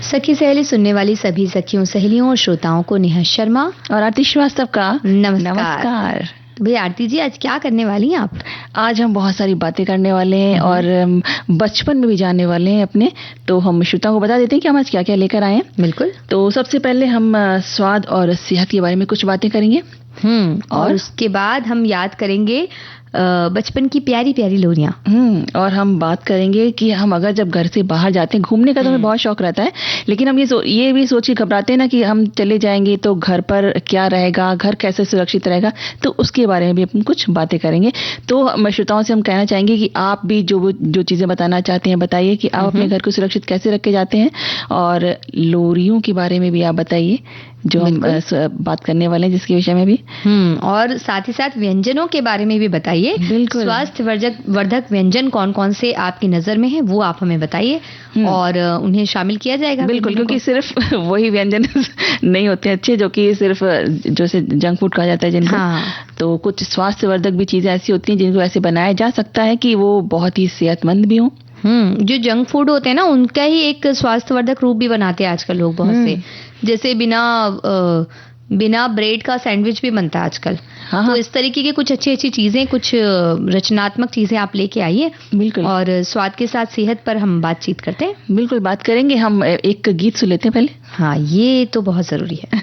सखी सहेली सुनने वाली सभी सखियों, सहेलियों और श्रोताओं को नेहा शर्मा और आरती श्रीवास्तव का नमस्कार। तो भाई आरती जी, आज क्या करने वाली हैं आप? आज हम बहुत सारी बातें करने वाले हैं और बचपन में भी जानने वाले हैं अपने। तो हम श्रोताओं को बता देते हैं कि हम आज क्या क्या लेकर आए हैं। बिल्कुल। तो सबसे पहले हम स्वाद और सेहत के बारे में कुछ बातें करेंगे। और उसके बाद हम याद करेंगे बचपन की प्यारी प्यारी लोरियां। और हम बात करेंगे कि हम अगर जब घर से बाहर जाते हैं घूमने का, तो हमें बहुत शौक रहता है, लेकिन हम ये भी सोच के घबराते हैं ना कि हम चले जाएंगे तो घर पर क्या रहेगा, घर कैसे सुरक्षित रहेगा। तो उसके बारे में भी हम कुछ बातें करेंगे। तो श्रोताओं से हम कहना चाहेंगे कि आप भी जो चीजें बताना चाहते हैं बताइए कि आप अपने घर को सुरक्षित कैसे रख के जाते हैं, और लोरियों के बारे में भी आप बताइए जो हम बात करने वाले हैं, जिसके विषय में भी। और साथ ही साथ व्यंजनों के बारे में भी बताइए। बिल्कुल। स्वास्थ्य वर्धक व्यंजन कौन कौन से आपकी नजर में है, वो आप हमें बताइए और उन्हें शामिल किया जाएगा। बिल्कुल, क्योंकि सिर्फ वही व्यंजन नहीं होते अच्छे जो कि सिर्फ जैसे जंक फूड कहा जाता है जिनको। तो कुछ स्वास्थ्य वर्धक भी चीजें ऐसी होती हैं जिनको ऐसे बनाया जा सकता है कि वो बहुत ही सेहतमंद भी हो। जो जंक फूड होते हैं ना, उनका ही एक स्वास्थ्यवर्धक रूप भी बनाते हैं आजकल लोग बहुत से। जैसे बिना ब्रेड का सैंडविच भी बनता है आजकल। तो इस तरीके की कुछ अच्छी अच्छी चीजें, कुछ रचनात्मक चीजें आप लेके आइए। बिल्कुल। और स्वाद के साथ सेहत पर हम बातचीत करते हैं। बिल्कुल, बात करेंगे। हम एक गीत सुन लेते हैं पहले। हाँ, ये तो बहुत जरूरी है।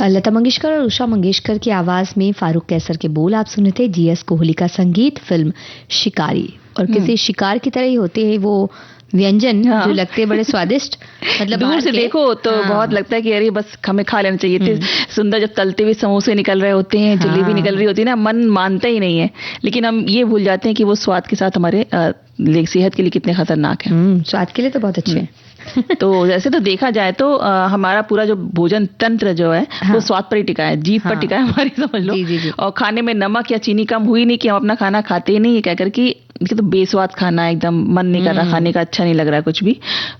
लता मंगेशकर और उषा मंगेशकर की आवाज में फारूक कैसर के बोल आप सुने थे। जीएस कोहली का संगीत, फिल्म शिकारी। और किसी शिकार की तरह ही होते हैं वो व्यंजन जो लगते हैं बड़े स्वादिष्ट, मतलब दूर से देखो तो बहुत लगता है कि अरे बस हमें खा लेना चाहिए। इतने सुंदर जब तलते हुए समोसे निकल रहे होते हैं, जलेबी निकल रही होती है ना, मन मानता ही नहीं है। लेकिन हम ये भूल जाते हैं कि वो स्वाद के साथ हमारे सेहत के लिए कितने खतरनाक है। स्वाद के लिए तो बहुत अच्छे हैं। तो वैसे तो देखा जाए तो हमारा पूरा जो भोजन तंत्र जो है वो स्वाद पर ही टिका है, जीभ पर टिका है हमारी, समझ लो। जी। और खाने में नमक या चीनी कम हुई नहीं कि हम अपना खाना खाते ही नहीं, ये कहकर कि तो बेस्वाद खाना है, एकदम मन नहीं कर रहा खाने का, अच्छा नहीं लग रहा कुछ भी।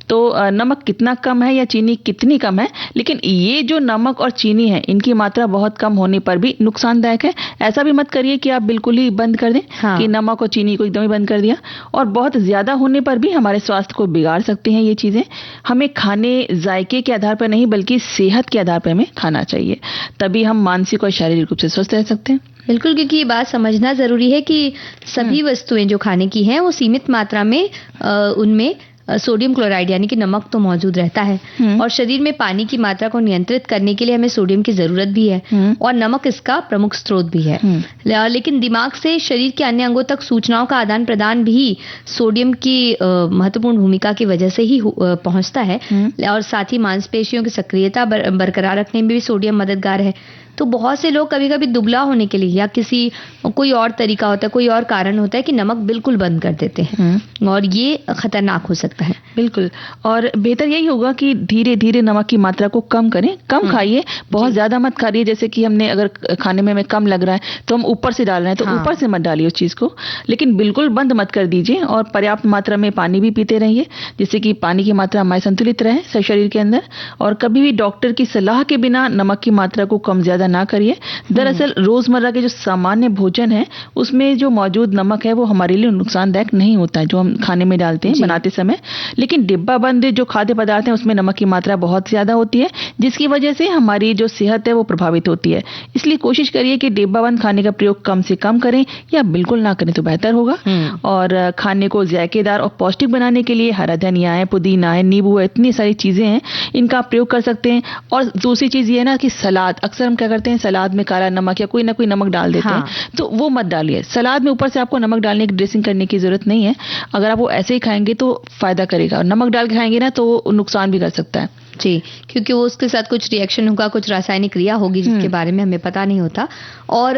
तो नमक कितना कम है या चीनी कितनी कम है, लेकिन ये जो नमक और चीनी है इनकी मात्रा बहुत कम होने पर भी नुकसानदायक है। ऐसा भी मत करिए कि आप बिल्कुल ही बंद कर दें, कि नमक और चीनी को एकदम ही बंद कर दिया। और बहुत ज्यादा होने पर भी हमारे स्वास्थ्य को बिगाड़ सकते हैं ये चीजें। हमें खाने जायके के आधार पर नहीं बल्कि सेहत के आधार पर हमें खाना चाहिए, तभी हम मानसिक और शारीरिक रूप से स्वस्थ रह सकते हैं। बिल्कुल, क्योंकि ये बात समझना जरूरी है कि सभी वस्तुएं जो खाने की हैं वो सीमित मात्रा में उनमें सोडियम क्लोराइड यानी कि नमक तो मौजूद रहता है, और शरीर में पानी की मात्रा को नियंत्रित करने के लिए हमें सोडियम की जरूरत भी है, और नमक इसका प्रमुख स्रोत भी है। लेकिन दिमाग से शरीर के अन्य अंगों तक सूचनाओं का आदान प्रदान भी सोडियम की महत्वपूर्ण भूमिका की वजह से ही पहुंचता है, और साथ ही मांसपेशियों की सक्रियता बरकरार रखने में भी सोडियम मददगार है। तो बहुत से लोग कभी कभी दुबला होने के लिए या किसी कोई और तरीका होता है, कोई और कारण होता है कि नमक बिल्कुल बंद कर देते हैं, और ये खतरनाक हो सकता है। बिल्कुल, और बेहतर यही होगा कि धीरे धीरे नमक की मात्रा को कम करें, कम खाइए, बहुत ज्यादा मत खाइए। जैसे कि हमने अगर खाने में हमें कम लग रहा है तो हम ऊपर से डाल रहे हैं, तो ऊपर से मत डालिए उस चीज को, लेकिन बिल्कुल बंद मत कर दीजिए। और पर्याप्त मात्रा में पानी भी पीते रहिए, जिससे कि पानी की मात्रा हमारे संतुलित रहे शरीर के अंदर। और कभी भी डॉक्टर की सलाह के बिना नमक की मात्रा को कम ज्यादा ना करिए। दरअसल रोजमर्रा के जो सामान्य भोजन है उसमें जो मौजूद नमक है वो हमारे लिए नुकसानदायक नहीं होता है, जो हम खाने में डालते हैं बनाते समय। लेकिन डिब्बा बंद जो खाद्य पदार्थ हैं उसमें नमक की मात्रा बहुत ज्यादा होती है, जिसकी वजह से हमारी जो सेहत है वो प्रभावित होती है। इसलिए कोशिश करिए कि डिब्बा बंद खाने का प्रयोग कम से कम करें, या बिल्कुल ना करें तो बेहतर होगा। और खाने को जायकेदार और पौष्टिक बनाने के लिए हरा धनिया है, पुदीना है, नींबू है, इतनी सारी चीजें हैं, इनका प्रयोग कर सकते हैं। और दूसरी चीज ये है ना कि सलाद, अक्सर हम क्या करते हैं सलाद में काला नमक या कोई ना कोई नमक डाल देते हैं, तो वो मत डालिए। सलाद में ऊपर से आपको नमक डालने की ड्रेसिंग करने की जरूरत नहीं है। अगर आप वो ऐसे ही खाएंगे तो फायदा करेगा, और नमक डाल के खाएंगे ना तो नुकसान भी कर सकता है। जी, क्योंकि वो उसके साथ कुछ रिएक्शन होगा, कुछ रासायनिक क्रिया होगी जिसके बारे में हमें पता नहीं होता। और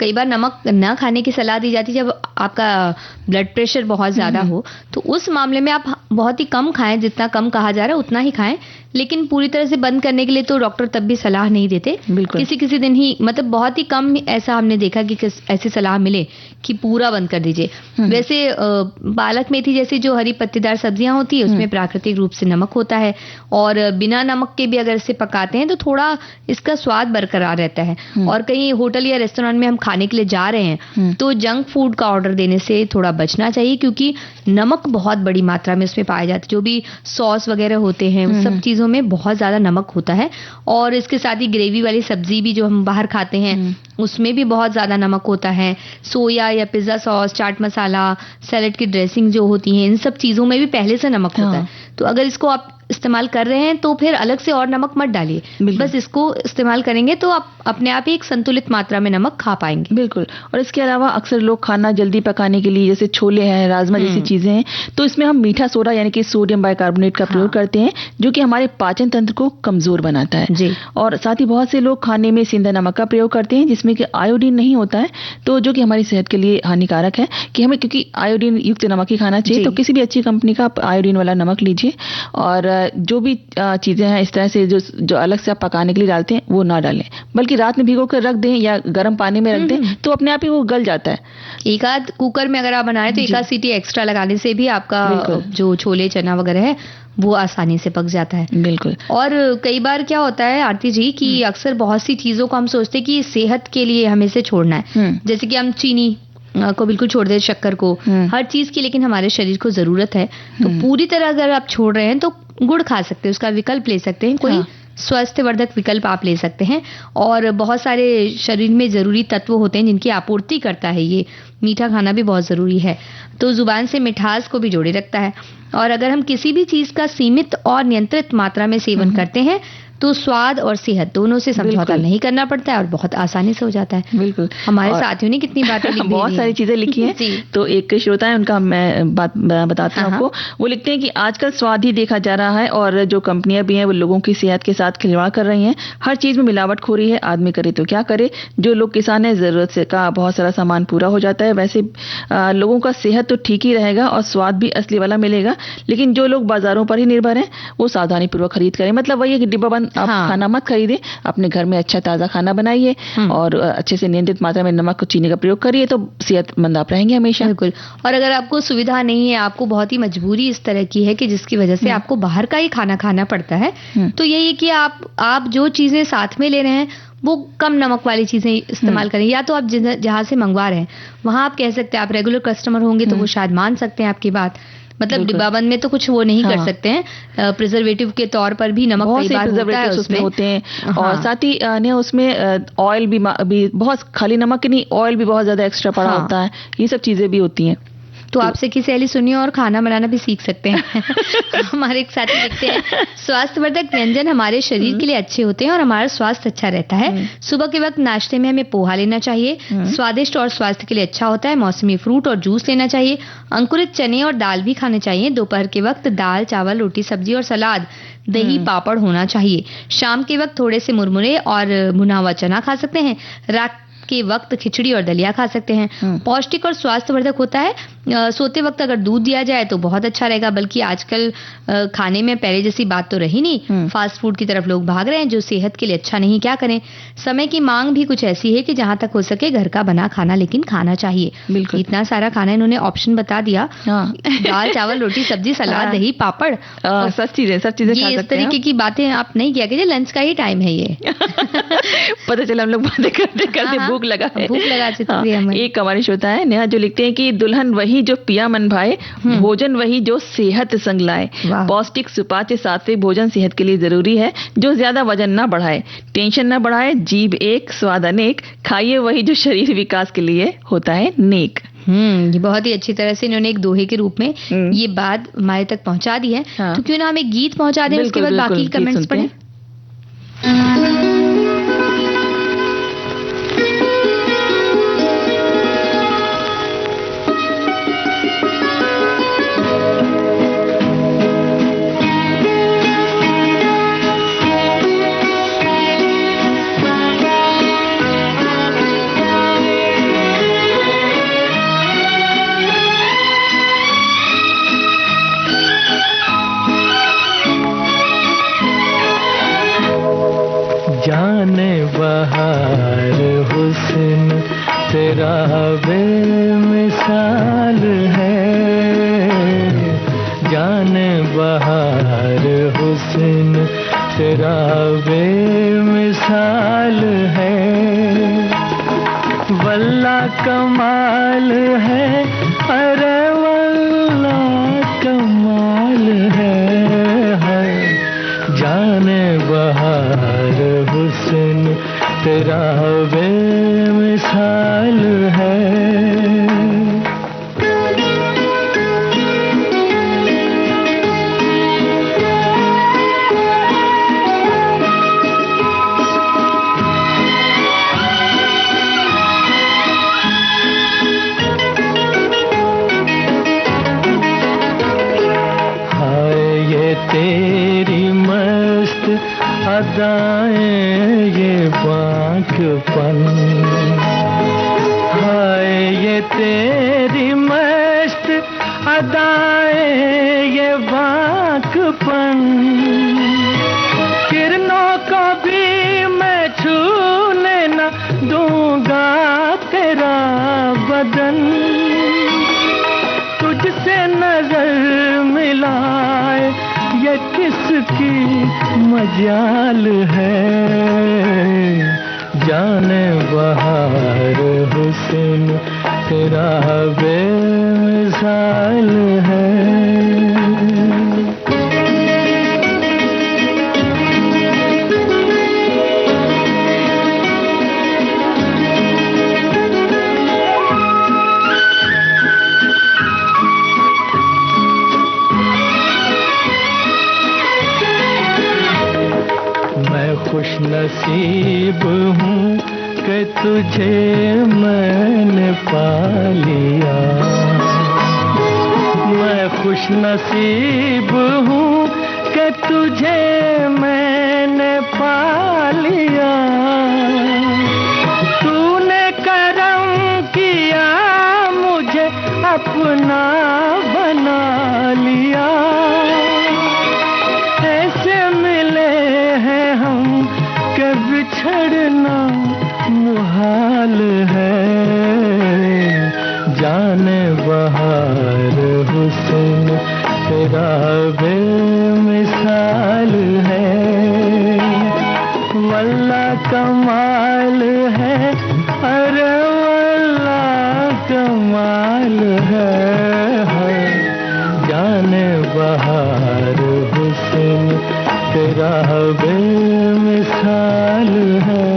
कई बार नमक ना खाने की सलाह दी जाती है जब आपका ब्लड प्रेशर बहुत ज्यादा हो, तो उस मामले में आप बहुत ही कम खाएं, जितना कम कहा जा रहा है उतना ही खाएं। लेकिन पूरी तरह से बंद करने के लिए तो डॉक्टर तब भी सलाह नहीं देते, किसी किसी दिन ही, मतलब बहुत ही कम ऐसा हमने देखा कि ऐसी सलाह मिले कि पूरा बंद कर दीजिए। वैसे पालक मेथी जैसी जो हरी पत्तेदार सब्जियां होती है उसमें प्राकृतिक रूप से नमक होता है, और बिना नमक के भी अगर इसे पकाते हैं तो थोड़ा इसका स्वाद बरकरार रहता है। और कहीं होटल या रेस्टोरेंट में हम खाने के लिए जा रहे हैं तो जंक फूड का ऑर्डर देने से थोड़ा बचना चाहिए, क्योंकि नमक बहुत बड़ी मात्रा में उसमें पाया जाता है। जो भी सॉस वगैरह होते हैं उन सब चीजों में बहुत ज्यादा नमक होता है। और इसके साथ ही ग्रेवी वाली सब्जी भी जो हम बाहर खाते हैं उसमें भी बहुत ज्यादा नमक होता है। सोया या pizza sauce, chaat masala, salad की ड्रेसिंग जो होती है, इन सब चीजों में भी पहले से नमक होता है। तो अगर इसको आप इस्तेमाल कर रहे हैं तो फिर अलग से और नमक मत डालिए, बस इसको इस्तेमाल करेंगे तो आप अपने आप ही एक संतुलित मात्रा में नमक खा पाएंगे। बिल्कुल। और इसके अलावा अक्सर लोग खाना जल्दी पकाने के लिए, जैसे छोले हैं, राजमा जैसी चीजें हैं, तो इसमें हम मीठा सोडा यानी कि सोडियम बाइकार्बोनेट का प्रयोग करते हैं, जो कि हमारे पाचन तंत्र को कमजोर बनाता है। जी। और साथ ही बहुत से लोग खाने में सेंधा नमक का प्रयोग करते हैं, जिसमें कि आयोडीन नहीं होता है, तो जो कि हमारी सेहत के लिए हानिकारक है। कि हमें क्योंकि आयोडीन युक्त नमक ही खाना चाहिए, तो किसी भी अच्छी कंपनी का आप आयोडीन वाला नमक लीजिए। और जो भी चीजें हैं इस तरह से जो अलग से आप पकाने के लिए डालते हैं वो ना डालें, बल्कि रात में भिगो कर रख दें या गर्म पानी में रख दें, तो अपने आप ही वो गल जाता है। एक आध कुकर में अगर आप बनाएं तो एक आध सीटी एक्स्ट्रा लगाने से भी आपका जो छोले चना वगैरह है वो आसानी से पक जाता है। बिल्कुल। और कई बार क्या होता है आरती जी कि अक्सर बहुत सी चीजों को हम सोचते हैं कि सेहत के लिए हमें इसे छोड़ना है, जैसे कि हम चीनी को बिल्कुल छोड़ दे, शक्कर को, हर चीज की लेकिन हमारे शरीर को जरूरत है। तो पूरी तरह अगर आप छोड़ रहे हैं तो गुड़ खा सकते हैं, उसका विकल्प ले सकते हैं, कोई स्वास्थ्यवर्धक विकल्प आप ले सकते हैं। और बहुत सारे शरीर में जरूरी तत्व होते हैं जिनकी आपूर्ति करता है ये मीठा खाना भी बहुत जरूरी है। तो जुबान से मिठास को भी जोड़े रखता है। और अगर हम किसी भी चीज का सीमित और नियंत्रित मात्रा में सेवन करते हैं तो स्वाद और सेहत दोनों से समझौता नहीं करना पड़ता है और बहुत आसानी से हो जाता है। बिल्कुल, हमारे साथियों ने कितनी बातें लिखी बहुत सारी चीजें लिखी हैं। तो एक श्रोता है, उनका मैं बात बताती हूँ आपको। वो लिखते हैं कि आजकल स्वाद ही देखा जा रहा है और जो कंपनियां भी हैं वो लोगों की सेहत के साथ खिलवाड़ कर रही हैं। हर चीज में मिलावटखोरी है, आदमी करे तो क्या करे। जो लोग किसान है, जरूरत से का बहुत सारा सामान पूरा हो जाता है। वैसे लोगों का सेहत तो ठीक ही रहेगा और स्वाद भी असली वाला मिलेगा, लेकिन जो लोग बाजारों पर ही निर्भर हैं वो सावधानी पूर्वक खरीद करें। मतलब वही है कि डिब्बा बंद आप खाना मत खरीदे, अपने घर में अच्छा ताजा खाना बनाइए और अच्छे से नियंत्रित मात्रा में नमक और चीनी का प्रयोग करिए, तो सेहतमंद आप रहेंगे हमेशा। बिल्कुल। और अगर आपको सुविधा नहीं है, आपको बहुत ही मजबूरी इस तरह की है कि जिसकी वजह से आपको बाहर का ही खाना खाना पड़ता है, तो यही है कि आप जो चीजें साथ में ले रहे हैं वो कम नमक वाली चीजें इस्तेमाल करें। या तो आप जहां से मंगवा रहे हैं वहां आप कह सकते हैं, आप रेगुलर कस्टमर होंगे तो वो शायद मान सकते हैं आपकी बात। मतलब डिब्बाबंद में तो कुछ वो नहीं कर सकते हैं। प्रिजर्वेटिव के तौर पर भी नमक कई बार होता है उसमें होते हैं। और साथ ही ने उसमें ऑयल भी बहुत, खाली नमक नहीं, ऑयल भी बहुत ज्यादा एक्स्ट्रा पड़ा होता है। ये सब चीजें भी होती हैं। तो आपसे की सहेली सुनिए और खाना बनाना भी सीख सकते हैं। हमारे एक साथी लिखते हैं, स्वास्थ्यवर्धक व्यंजन हमारे शरीर के लिए अच्छे होते हैं और हमारा स्वास्थ्य अच्छा रहता है। सुबह के वक्त नाश्ते में हमें पोहा लेना चाहिए, स्वादिष्ट और स्वास्थ्य के लिए अच्छा होता है। मौसमी फ्रूट और जूस लेना चाहिए। अंकुरित चने और दाल भी खाने चाहिए। दोपहर के वक्त दाल, चावल, रोटी, सब्जी और सलाद, दही, पापड़ होना चाहिए। शाम के वक्त थोड़े से मुरमुरे और भुना हुआ चना खा सकते हैं। रात के वक्त खिचड़ी और दलिया खा सकते हैं। पौष्टिक और स्वास्थ्यवर्धक होता है। सोते वक्त अगर दूध दिया जाए तो बहुत अच्छा रहेगा। बल्कि आजकल खाने में पहले जैसी बात तो रही नहीं, फास्ट फूड की तरफ लोग भाग रहे हैं जो सेहत के लिए अच्छा नहीं। क्या करें, समय की मांग भी कुछ ऐसी है कि जहां तक हो सके घर का बना खाना लेकिन खाना चाहिए। बिल्कुल, इतना सारा खाना इन्होंने ऑप्शन बता दिया। दाल, चावल, रोटी, सब्जी, सलाद, दही, पापड़, सब चीजें खा सकते हैं। इस तरीके की बातें आप नहीं किया कीजिए, लंच का ही टाइम है ये। पता चला हम लोग बातें करते भूख लगा हमें। एक हमारी श्रोता है नेहा, जो लिखते हैं कि दुल्हन वही जो पिया मन भाए, भोजन वही जो सेहत संग लाए। पौष्टिक सुपाच्य सात्विक भोजन सेहत के लिए जरूरी है, जो ज्यादा वजन ना बढ़ाए, टेंशन ना बढ़ाए। जीभ एक, स्वाद अनेक, खाइए वही जो शरीर विकास के लिए होता है नेक। ये बहुत ही अच्छी तरह से इन्होंने एक दोहे के रूप में ये बात हमारे तक पहुंचा दी है। तो क्यों ना हम एक गीत पहुंचा दें, उसके बाद बाकी कमेंट्स पढ़ें। जाने बहार हुस्न तेरा बेमिसाल है, जाने बहार हुस्न तेरा बेमिसाल है। वल्ला कमाल है, अरे वल्ला कमाल है। जाने बहार हुस्न तेरा बेमिसाल है। तेरी मस्त अदाएं ये बांकपन, हाय ये तेरी मस्त अदाएं ये बांकपन। किरणों को भी मैं छूने न दूंगा तेरा बदन, तुझसे नजर मिलाए ये किसकी मजाल है। जाने बहार हुस्न तेरा बेमिसाल है। नसीब हूँ कि तुझे मैंने पा लिया। मैं खुश नसीब हूँ कि तुझे मैंने पा लिया। तूने करम किया मुझे अपना बना लिया। ऐसे मिले हैं हम कि बिछड़ना मुहाल है। जाने बहार हुस्न तेरा बेमिसाल है। वल्ला कमाल है, अरे वल्ला कमाल है। जाने बहार हुस्न तेरा बेमिसाल है।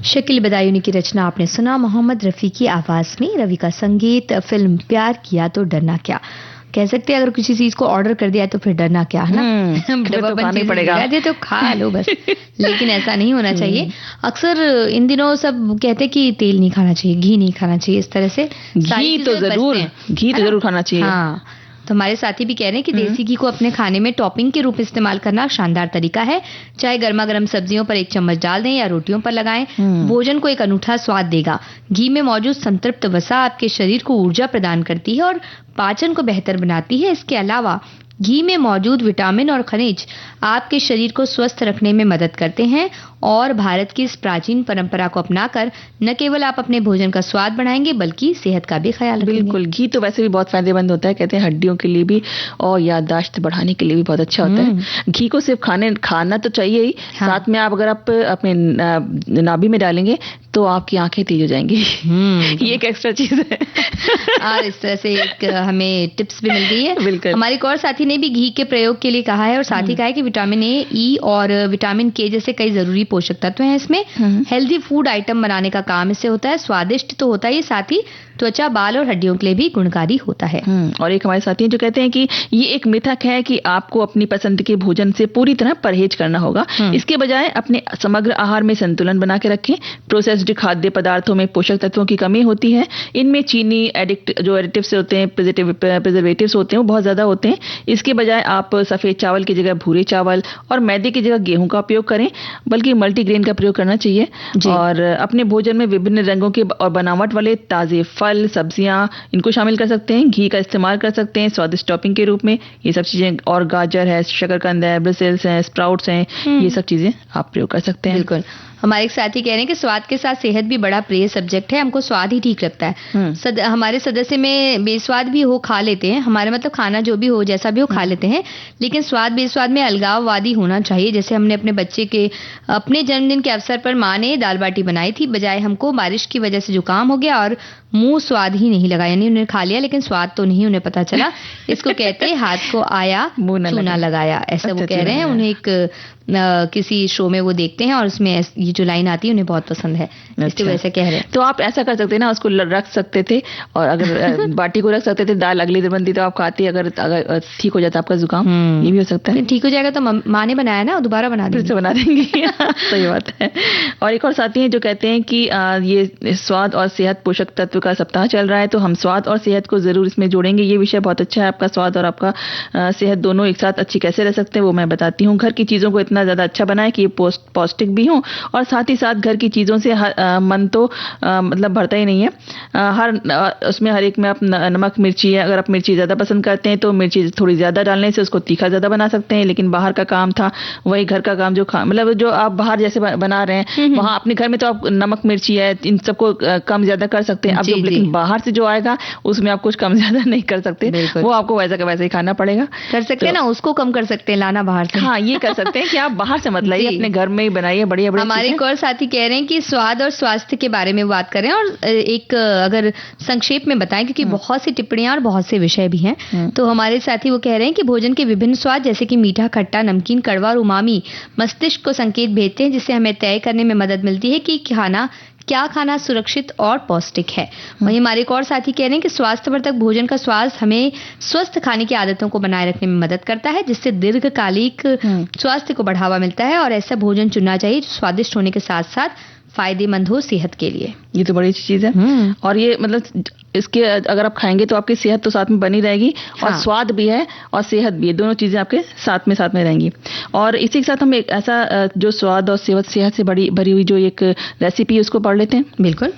शकील बदायूनी की रचना आपने सुना मोहम्मद रफ़ी की आवाज में। रवि का संगीत। फिल्म प्यार किया तो डरना क्या। कह सकते हैं अगर किसी चीज को ऑर्डर कर दिया तो फिर डरना क्या है ना। डब्बा बंद पड़ेगा तो खा लो बस। लेकिन ऐसा नहीं होना चाहिए। अक्सर इन दिनों सब कहते हैं कि तेल नहीं खाना चाहिए, घी नहीं खाना चाहिए, इस तरह से घी तो जरूर खाना चाहिए। हाँ, तो हमारे साथी भी कह रहे हैं कि देसी घी को अपने खाने में टॉपिंग के रूप में इस्तेमाल करना शानदार तरीका है। चाहे गर्मा गर्म सब्जियों पर एक चम्मच डाल दें या रोटियों पर लगाएं, भोजन को एक अनूठा स्वाद देगा। घी में मौजूद संतृप्त वसा आपके शरीर को ऊर्जा प्रदान करती है और पाचन को बेहतर बनाती है। इसके अलावा घी में मौजूद विटामिन और खनिज आपके शरीर को स्वस्थ रखने में मदद करते हैं और भारत की इस प्राचीन परंपरा को अपनाकर न केवल आप अपने भोजन का स्वाद बढ़ाएंगे बल्कि सेहत का भी ख्याल रखेंगे। बिल्कुल, घी तो वैसे भी बहुत फायदेमंद होता है, कहते हैं हड्डियों के लिए भी और याददाश्त बढ़ाने के लिए भी बहुत अच्छा होता है। घी को सिर्फ खाना तो चाहिए ही, साथ में अगर आप अपने नाभि में डालेंगे तो आपकी आंखें तेज हो जाएंगी। ये एक एक्स्ट्रा चीज है। और इस तरह से एक हमें टिप्स भी मिल गई है। बिल्कुल। हमारी एक और साथी ने भी घी के प्रयोग के लिए कहा है और साथ ही कहा है कि विटामिन ए, ई और विटामिन के जैसे कई जरूरी पोषक तत्व हैं इसमें। हेल्दी फूड आइटम बनाने का काम इससे होता है। स्वादिष्ट तो होता ही, साथ ही त्वचा, बाल और हड्डियों के लिए भी गुणकारी होता है। और एक हमारे साथी हैं जो कहते हैं कि ये एक मिथक है कि आपको अपनी पसंद के भोजन से पूरी तरह परहेज करना होगा। इसके बजाय अपने समग्र आहार में संतुलन बना के रखें। प्रोसेस्ड खाद्य पदार्थों में पोषक तत्वों की कमी होती है। इनमें चीनी, एडिटिव्स होते हैं, प्रिजर्वेटिव्स होते हैं, वो बहुत ज्यादा होते हैं। इसके बजाय आप सफेद चावल की जगह भूरे चावल और मैदे की जगह गेहूं का उपयोग करें, बल्कि मल्टीग्रेन का प्रयोग करना चाहिए। और अपने भोजन में विभिन्न रंगों के और बनावट वाले ताजे फल, सब्जियां, इनको शामिल कर सकते हैं। घी का इस्तेमाल कर सकते हैं स्वादिष्ट टॉपिंग के रूप में। ये सब चीजें, और गाजर है, शकरकंद है, ब्रसेल्स है, स्प्राउट्स हैं, ये सब चीजें आप प्रयोग कर सकते हैं। बिल्कुल। हमारे एक साथी कह रहे हैं कि स्वाद के साथ सेहत भी बड़ा प्रिय सब्जेक्ट है। हमको स्वाद ही ठीक लगता है। हमारे सदस्य में बेस्वाद भी हो खा लेते हैं। हमारे मतलब खाना जो भी हो, जैसा भी हो खा लेते हैं, लेकिन स्वाद बेस्वाद में अलगाववादी होना चाहिए। जैसे हमने अपने बच्चे के अपने जन्मदिन के अवसर पर माँ ने दाल बाटी बनाई थी। बजाय हमको बारिश की वजह से जुकाम हो गया और मुंह स्वाद ही नहीं लगा, यानी उन्हें खा लिया लेकिन स्वाद तो नहीं उन्हें पता चला। इसको कहते हैं हाथ को आया चूना लगाया, ऐसा वो कह रहे हैं। उन्हें एक किसी शो में वो देखते हैं और उसमें ये जो लाइन आती है उन्हें बहुत पसंद है, इसलिए वैसे कह रहे हैं। तो आप ऐसा कर सकते हैं ना, उसको रख सकते थे और अगर बाटी को रख सकते थे, दाल अगली दिन बनती तो आप खाते, अगर ठीक हो जाता आपका जुकाम, ये भी हो सकता है। ठीक हो जाएगा तो माँ ने बनाया ना, दोबारा बना देंगे। सही बात है। और एक और साथी हैं जो कहते हैं कि ये स्वाद और सेहत पोषक तत्व का सप्ताह चल रहा है, तो हम स्वाद और सेहत को जरूर इसमें जोड़ेंगे। ये विषय बहुत अच्छा है। आपका स्वाद और आपका सेहत दोनों एक साथ अच्छी कैसे रह सकते हैं वो मैं बताती हूँ। घर की चीजों को इतना ज्यादा अच्छा बनाए कि ये पौष्टिक भी हो और साथ ही साथ घर की चीजों से मन तो मतलब भरता ही नहीं है। उसमें हर एक में आप नमक, मिर्ची है, अगर आप मिर्ची ज्यादा पसंद करते हैं तो मिर्ची थोड़ी ज्यादा डालने से उसको तीखा ज्यादा बना सकते हैं। लेकिन बाहर का काम था वही घर का काम, मतलब जो आप बाहर जैसे बना रहे हैं वहां अपने घर में तो आप नमक, मिर्ची है, इन सबको कम ज्यादा कर सकते हैं। अब लेकिन बाहर से जो आएगा उसमें आप कुछ कम ज्यादा नहीं कर सकते, वो आपको वैसा का वैसा ही खाना पड़ेगा। कर सकते हैं ना, उसको कम कर सकते हैं, लाना बाहर से। हाँ, ये कर सकते हैं कि आप बाहर से मत लाइए, अपने घर में ही बनाइए। बढ़िया बढ़िया। हमारे एक और साथी कह रहे हैं कि स्वाद और स्वास्थ्य के बारे में बात करें और एक अगर संक्षेप में बताएं, क्योंकि बहुत सी टिप्पणियां और बहुत से विषय भी हैं। तो हमारे साथी वो कह रहे हैं कि भोजन के विभिन्न स्वाद जैसे कि मीठा, खट्टा, नमकीन, कड़वा और उमामी मस्तिष्क को संकेत भेजते हैं, जिससे हमें तय करने में मदद मिलती है कि खाना क्या खाना सुरक्षित और पौष्टिक है। वहीं हमारे एक और साथी कह रहे हैं कि स्वास्थ्यवर्धक भोजन का स्वाद हमें स्वस्थ खाने की आदतों को बनाए रखने में मदद करता है, जिससे दीर्घकालिक स्वास्थ्य को बढ़ावा मिलता है। और ऐसा भोजन चुनना चाहिए जो स्वादिष्ट होने के साथ साथ फायदेमंद हो सेहत के लिए। ये तो बड़ी अच्छी चीज है। और ये मतलब इसके अगर आप खाएंगे तो आपकी सेहत तो साथ में बनी रहेगी और स्वाद भी है और सेहत भी है, दोनों चीजें आपके साथ में रहेंगी। और इसी के साथ हम एक ऐसा जो स्वाद और सेहत से भरी हुई जो एक रेसिपी है उसको पढ़ लेते हैं। बिल्कुल।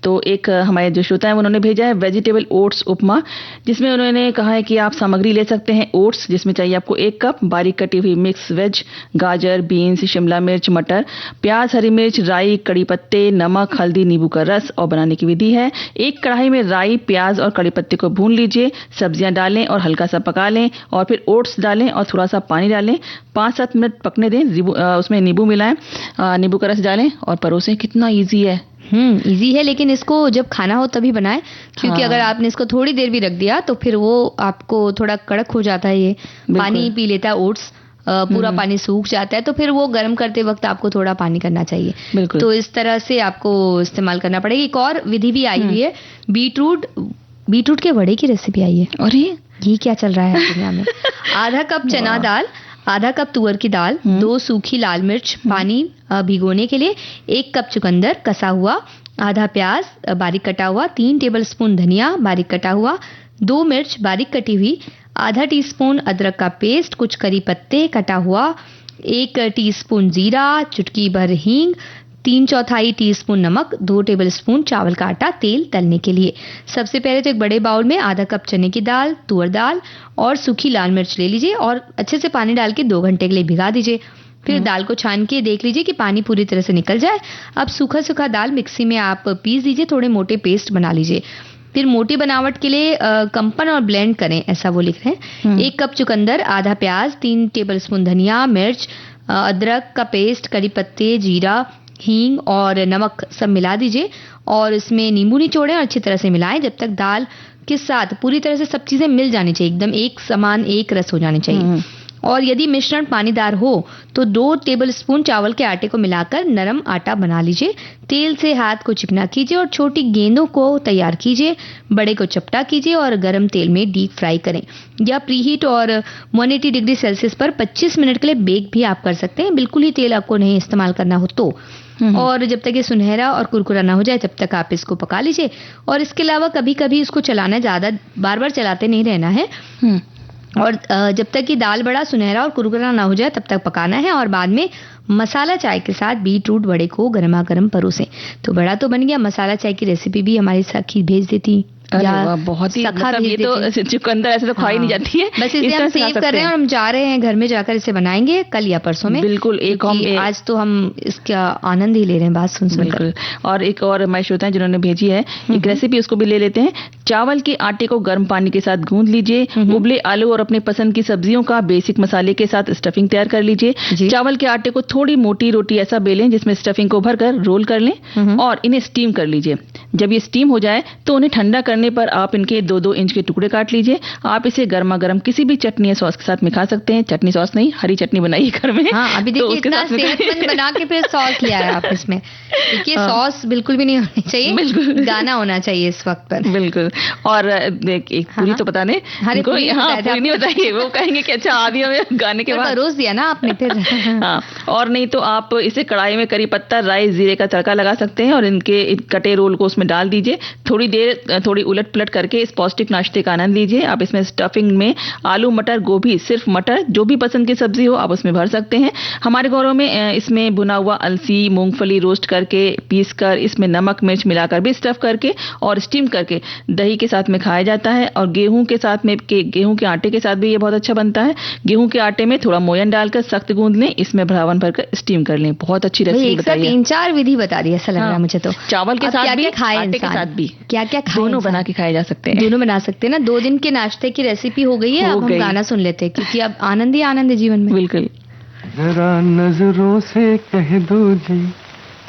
तो एक हमारे जो श्रोता है उन्होंने भेजा है वेजिटेबल ओट्स उपमा, जिसमें उन्होंने कहा है कि आप सामग्री ले सकते हैं ओट्स, जिसमें चाहिए आपको 1 कप बारीक कटी हुई मिक्स वेज, गाजर, बीन्स, शिमला मिर्च, मटर, प्याज, हरी मिर्च, राई, कड़ी पत्ते, नमक, हल्दी, नींबू का रस। और बनाने की विधि है, एक कढ़ाई में राई, प्याज और कड़ी पत्ते को भून लीजिए, सब्जियां डालें और हल्का सा पका लें और फिर ओट्स डालें और थोड़ा सा पानी डालें, 5-7 मिनट पकने दें, उसमें नींबू मिलाएं, नींबू का रस डालें और परोसें। कितना ईजी है। इजी है, लेकिन इसको जब खाना हो तभी बनाएं, क्योंकि अगर आपने इसको थोड़ी देर भी रख दिया तो फिर वो आपको थोड़ा कड़क हो जाता है, ये पानी पी लेता है ओट्स, पूरा पानी सूख जाता है, तो फिर वो गर्म करते वक्त आपको थोड़ा पानी करना चाहिए। तो इस तरह से आपको इस्तेमाल करना पड़ेगा। एक और विधि भी आई हुई है, बीटरूट के वड़े की रेसिपी आई है। और ये क्या चल रहा है दुनिया में। आधा कप चना दाल, आधा कप तुअर की दाल, 2 सूखी लाल मिर्च पानी भिगोने के लिए, 1 कप चुकंदर कसा हुआ, आधा प्याज बारीक कटा हुआ, 3 टेबलस्पून धनिया बारीक कटा हुआ, 2 मिर्च बारीक कटी हुई, आधा टीस्पून अदरक का पेस्ट, कुछ करी पत्ते कटा हुआ, 1 टीस्पून जीरा, चुटकी भर हींग, 3/4 टीस्पून नमक, 2 टेबलस्पून चावल का आटा, तेल तलने के लिए। सबसे पहले तो एक बड़े बाउल में आधा कप चने की दाल, तुअर दाल और सूखी लाल मिर्च ले लीजिए और अच्छे से पानी डाल के 2 घंटे के लिए भिगा दीजिए। फिर दाल को छान के देख लीजिए कि पानी पूरी तरह से निकल जाए। अब सूखा दाल मिक्सी में आप पीस दीजिए, थोड़े मोटे पेस्ट बना लीजिए। फिर मोटी बनावट के लिए कंपन और ब्लेंड करें, ऐसा वो लिख रहे हैं। 1 कप चुकंदर, आधा प्याज, 3 टेबलस्पून धनिया, मिर्च, अदरक का पेस्ट, करी पत्ते, जीरा, हींग और नमक सब मिला दीजिए और इसमें नींबू निचोड़ें और अच्छी तरह से मिलाएं जब तक दाल के साथ पूरी तरह से सब चीजें मिल जानी चाहिए, एकदम एक समान एक रस हो जानी चाहिए। और यदि मिश्रण पानीदार हो तो 2 टेबलस्पून चावल के आटे को मिलाकर नरम आटा बना लीजिए। तेल से हाथ को चिकना कीजिए और छोटी गेंदों को तैयार कीजिए, बड़े को चपटा कीजिए और गरम तेल में डीप फ्राई करें या प्रीहीट और 180 डिग्री सेल्सियस पर 25 मिनट के लिए बेक भी आप कर सकते हैं, बिल्कुल ही तेल आपको नहीं इस्तेमाल करना हो तो। और जब तक ये सुनहरा और कुरकुरा ना हो जाए तब तक आप इसको पका लीजिए। और इसके अलावा कभी कभी इसको चलाना, ज्यादा बार बार चलाते नहीं रहना है और जब तक कि दाल बड़ा सुनहरा और कुरकुरा ना हो जाए तब तक पकाना है। और बाद में मसाला चाय के साथ बीटरूट बड़े को गर्मा गर्म परोसें। तो बड़ा तो बन गया। मसाला चाय की रेसिपी भी हमारी सखी भेज देती। बहुत ही मतलब ये तो चुकंदर ऐसे तो खाई नहीं जाती है, बस इसे हम सेव कर रहे हैं और हम जा रहे हैं घर में जाकर इसे बनाएंगे कल या परसों में। बिल्कुल। आज तो हम इसका आनंद ही ले रहे हैं बात सुनकर। और एक और हमारे श्रोता हैं जिन्होंने भेजी है एक रेसिपी, उसको भी ले लेते हैं। चावल के आटे को गर्म पानी के साथ गूंद लीजिए, उबले आलू और अपने पसंद की सब्जियों का बेसिक मसाले के साथ स्टफिंग तैयार कर लीजिए। चावल के आटे को थोड़ी मोटी रोटी ऐसा बेलें जिसमें स्टफिंग को भरकर रोल कर लें और इन्हें स्टीम कर लीजिए। जब ये स्टीम हो जाए तो उन्हें ठंडा करने पर आप इनके 2-2 इंच के टुकड़े काट लीजिए। आप इसे गर्मा गर्म किसी भी चटनी या सॉस के साथ में खा सकते हैं। चटनी सॉस नहीं, हरी चटनी बनाइए घर में। अभी देखिए इतना सेहतमंद बना के फिर सॉस लिया है आप इसमें। देखिए सॉस बिल्कुल भी नहीं होनी चाहिए, बिल्कुल गाना होना चाहिए इस वक्त पर। बिल्कुल। और एक पूरी तो पता नहीं पूरी नहीं बताइए, वो कहेंगे कि अच्छा आदि हमें गाने के बाद रोज दिया ना आपने फिर। और नहीं तो आप इसे कढ़ाई में करी पत्ता, राई, जीरे का तड़का लगा सकते हैं और इनके कटे रोल को उसमें डाल दीजिए। थोड़ी उलट पलट करके इस पौष्टिक नाश्ते का आनंद लीजिए। आप इसमें स्टफिंग में आलू, मटर, गोभी, सिर्फ मटर, जो भी पसंद की सब्जी हो आप उसमें भर सकते हैं। हमारे घरों में इसमें भुना हुआ अलसी, मूंगफली रोस्ट करके पीस कर इसमें नमक मिर्च मिलाकर भी स्टफ करके और स्टीम करके दही के साथ में खाया जाता है। और गेहूं के आटे के साथ भी ये बहुत अच्छा बनता है। गेहूं के आटे में थोड़ा मोयन डालकर सख्त गूंद लें, इसमें भरावन भरकर स्टीम कर लें। बहुत अच्छी रेसिपी बताइए। 3-4 विधि बता दी, ऐसा लग रहा है मुझे तो। चावल के साथ भी, आटे के साथ भी, क्या क्या खाए, दोनों बना के खाए जा सकते हैं। दोनों बना सकते हैं ना। 2 दिन के नाश्ते की रेसिपी हो गई है। अब हम गाना सुन लेते हैं क्योंकि अब आनंद ही आनंद है जीवन में। बिल्कुल। जरा नजरों से कह दो जी,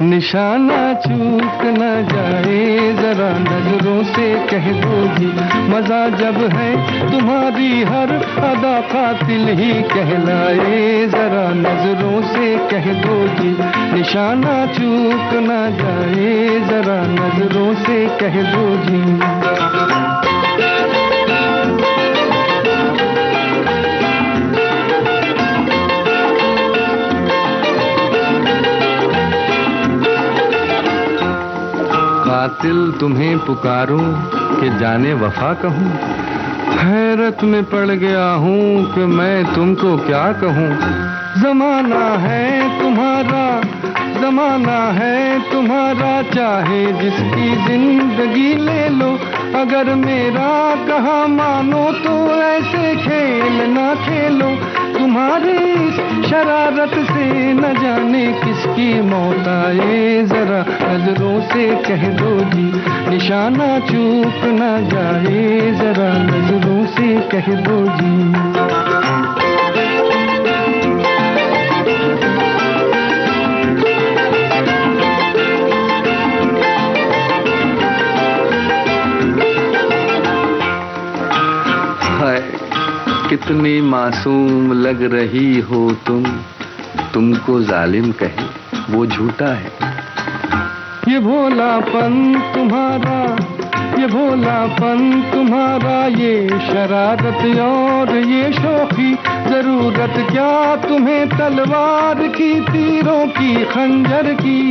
निशाना चूक न जाए। जरा नजरों से कह दो जी, मजा जब है तुम्हारी हर अदा कातिल ही कहलाए। जरा नजरों से कह दो जी, निशाना चूक न जाए। नजरों से कह दो जी। कातिल तुम्हें पुकारूं कि जाने वफा कहूं, हैरत में पड़ गया हूं कि मैं तुमको क्या कहूं। जमाना है तुम्हारा, जमाना है तुम्हारा, चाहे जिसकी जिंदगी ले लो। अगर मेरा कहा मानो तो ऐसे खेल ना खेलो। तुम्हारी इस शरारत से न जाने किसकी मौत आए, जरा नजरों से कह दो जी, निशाना चूक ना जाए, जरा नजरों से कह दो जी। कितनी मासूम लग रही हो तुमको जालिम कहे वो झूठा है। ये भोलापन तुम्हारा, ये भोलापन तुम्हारा, ये शरारत और ये शौखी, जरूरत क्या तुम्हें तलवार की, तीरों की, खंजर की।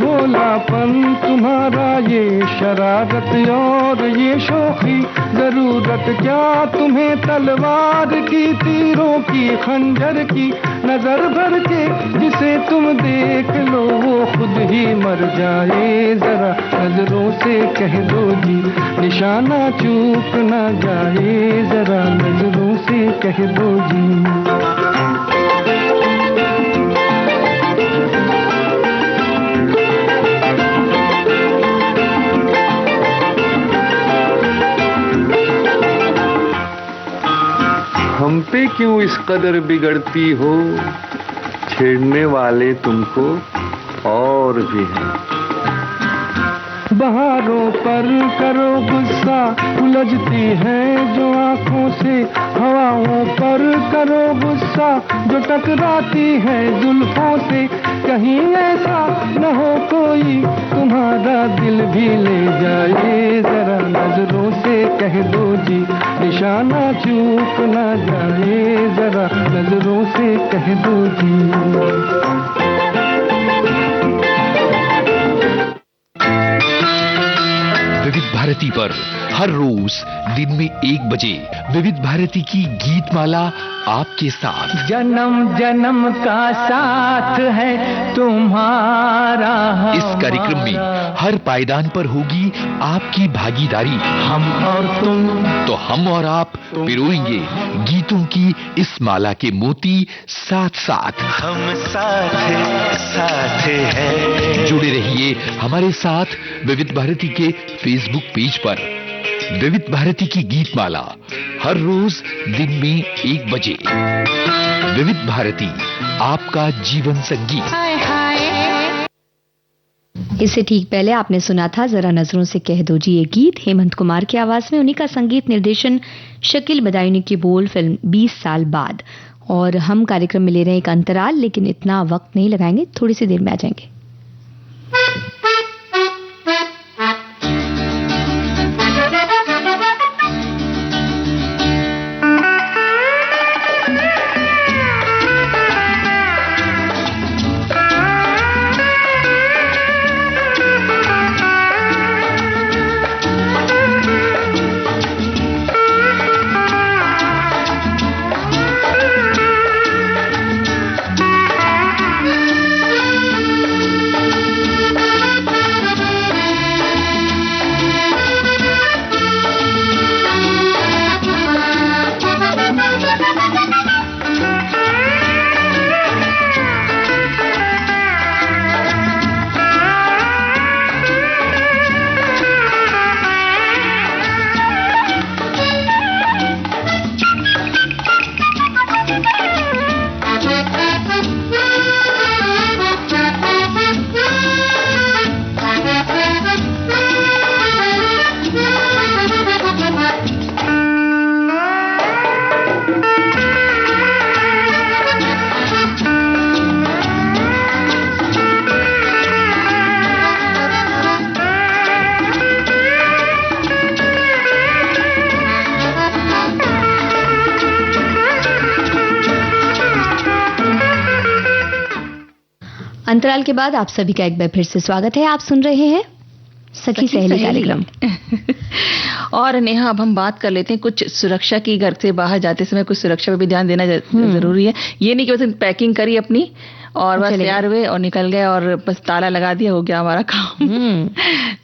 भोलापन तुम्हारा, ये शरारत और ये शौखी, जरूरत क्या तुम्हें तलवार की, तीरों की, खंजर की। नजर भर के जिसे तुम देख लो वो खुद ही मर जाए, जरा नजरों से कह दो जी, निशाना चूक ना जाए, जरा नजरों से कह दो जी। हम पे क्यों इस कदर बिगड़ती हो, छेड़ने वाले तुमको और भी हैं। बहारों पर करो गुस्सा, उलझती है जो आंखों से, हवाओं पर करो गुस्सा जो टकराती है जुल्फों से। कहीं ऐसा न हो कोई तुम्हारा दिल भी ले जाए, जरा नजरों से कह दो जी, निशाना चूक ना जाए, जरा नजरों से कह दो जी। विविध भारती पर हर रोज दिन में 1 बजे विविध भारती की गीत माला आपके साथ। जन्म जन्म का साथ है तुम्हारा। इस कार्यक्रम में हर पायदान पर होगी आपकी भागीदारी। हम और तुम, तो हम और आप पिरोएंगे गीतों की इस माला के मोती साथ साथ। हम साथ साथ हैं। जुड़े रहिए हमारे साथ विविध भारती के फेसबुक पेज पर। विविध भारती की गीत माला हर रोज दिन में 1 बजे। विविध भारती, आपका जीवन संगीत। इससे ठीक पहले आपने सुना था जरा नजरों से कह दो जी, ये गीत हेमंत कुमार की आवाज में, उन्हीं का संगीत निर्देशन शकील बदायूनी की बोल, फिल्म 20 साल बाद। और हम कार्यक्रम में ले रहे हैं एक अंतराल, लेकिन इतना वक्त नहीं लगाएंगे, थोड़ी सी देर में आ जाएंगे। अंतराल के बाद आप सभी का एक बार फिर से स्वागत है। आप सुन रहे हैं सखी सहेली कार्यक्रम। और नेहा, अब हम बात कर लेते हैं कुछ सुरक्षा की। घर से बाहर जाते समय कुछ सुरक्षा पे भी ध्यान देना जरूरी है। ये नहीं कि बस पैकिंग करी अपनी और बस तैयार हुए और निकल गए और बस ताला लगा दिया, हो गया हमारा काम।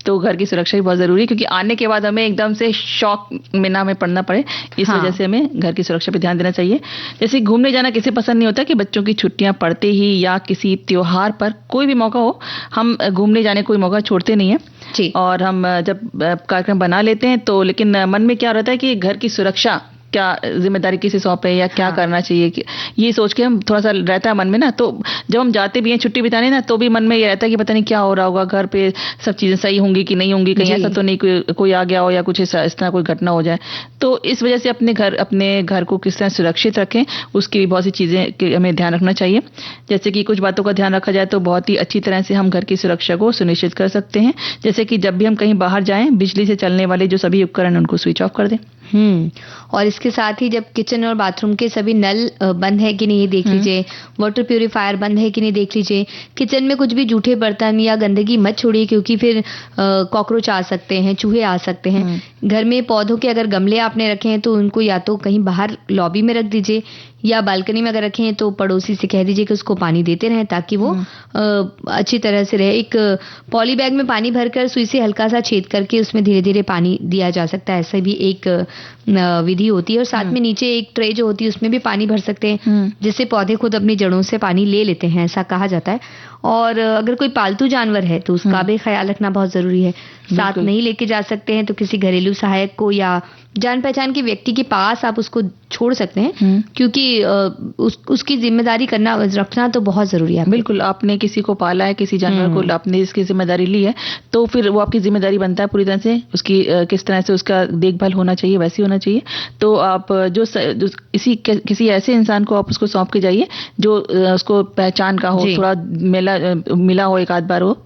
तो घर की सुरक्षा भी बहुत जरूरी है, क्योंकि आने के बाद हमें एकदम से शॉक में ना हमें पड़ना पड़े। इस वजह से हमें घर की सुरक्षा पे ध्यान देना चाहिए। जैसे घूमने जाना किसे पसंद नहीं होता कि बच्चों की छुट्टियां पड़ते ही या किसी त्योहार पर कोई भी मौका हो, हम घूमने जाने कोई मौका छोड़ते नहीं है जी। और हम जब कार्यक्रम बना लेते हैं तो लेकिन मन में क्या रहता है कि घर की सुरक्षा क्या जिम्मेदारी किसे सौंपे या क्या करना चाहिए, ये सोच के हम थोड़ा सा रहता है मन में ना। तो जब हम जाते भी हैं छुट्टी बिताने ना, तो भी मन में ये रहता है कि पता नहीं क्या हो रहा होगा, घर पे सब चीजें सही होंगी कि नहीं होंगी, कहीं ऐसा तो नहीं कोई आ गया हो या कुछ इस तरह कोई घटना हो जाए। तो इस वजह से अपने घर को किस तरह सुरक्षित रखें, उसकी भी बहुत सी चीजें हमें ध्यान रखना चाहिए। जैसे कि कुछ बातों का ध्यान रखा जाए तो बहुत ही अच्छी तरह से हम घर की सुरक्षा को सुनिश्चित कर सकते हैं। जैसे कि जब भी हम कहीं बाहर जाएं, बिजली से चलने वाले जो सभी उपकरण हैं उनको स्विच ऑफ कर दें। और इसके साथ ही जब किचन और बाथरूम के सभी नल बंद है कि नहीं देख लीजिए, वाटर प्यूरिफायर बंद है कि नहीं देख लीजिए। किचन में कुछ भी जूठे बर्तन या गंदगी मत छोड़िए, क्योंकि फिर कॉकरोच आ सकते हैं, चूहे आ सकते हैं। घर में पौधों के अगर गमले आपने रखे हैं तो उनको या तो कहीं बाहर लॉबी में रख दीजिए या बालकनी में अगर रखे हैं तो पड़ोसी से कह दीजिए कि उसको पानी देते रहें ताकि वो अच्छी तरह से रहे। एक पॉली बैग में पानी भरकर सुई से हल्का सा छेद करके उसमें धीरे धीरे पानी दिया जा सकता है, ऐसा भी एक विधि होती है। और साथ में नीचे एक ट्रे जो होती है उसमें भी पानी भर सकते हैं, जिससे पौधे खुद अपनी जड़ों से पानी ले लेते हैं, ऐसा कहा जाता है। और अगर कोई पालतू जानवर है तो उसका भी ख्याल रखना बहुत जरूरी है। साथ नहीं लेके जा सकते हैं तो किसी घरेलू सहायक को या जान पहचान के व्यक्ति के पास आप उसको छोड़ सकते हैं, क्योंकि उसकी जिम्मेदारी रखना तो बहुत जरूरी है। बिल्कुल, आपने किसी को पाला है, किसी जानवर को आपने इसकी जिम्मेदारी ली है, तो फिर वो आपकी जिम्मेदारी बनता है पूरी तरह से उसकी किस तरह से उसका देखभाल होना चाहिए वैसी होना चाहिए। तो आप जो किसी ऐसे इंसान को आप उसको सौंप के जाइए जो उसको पहचान का हो, थोड़ा मिला हो, एक आध बार वो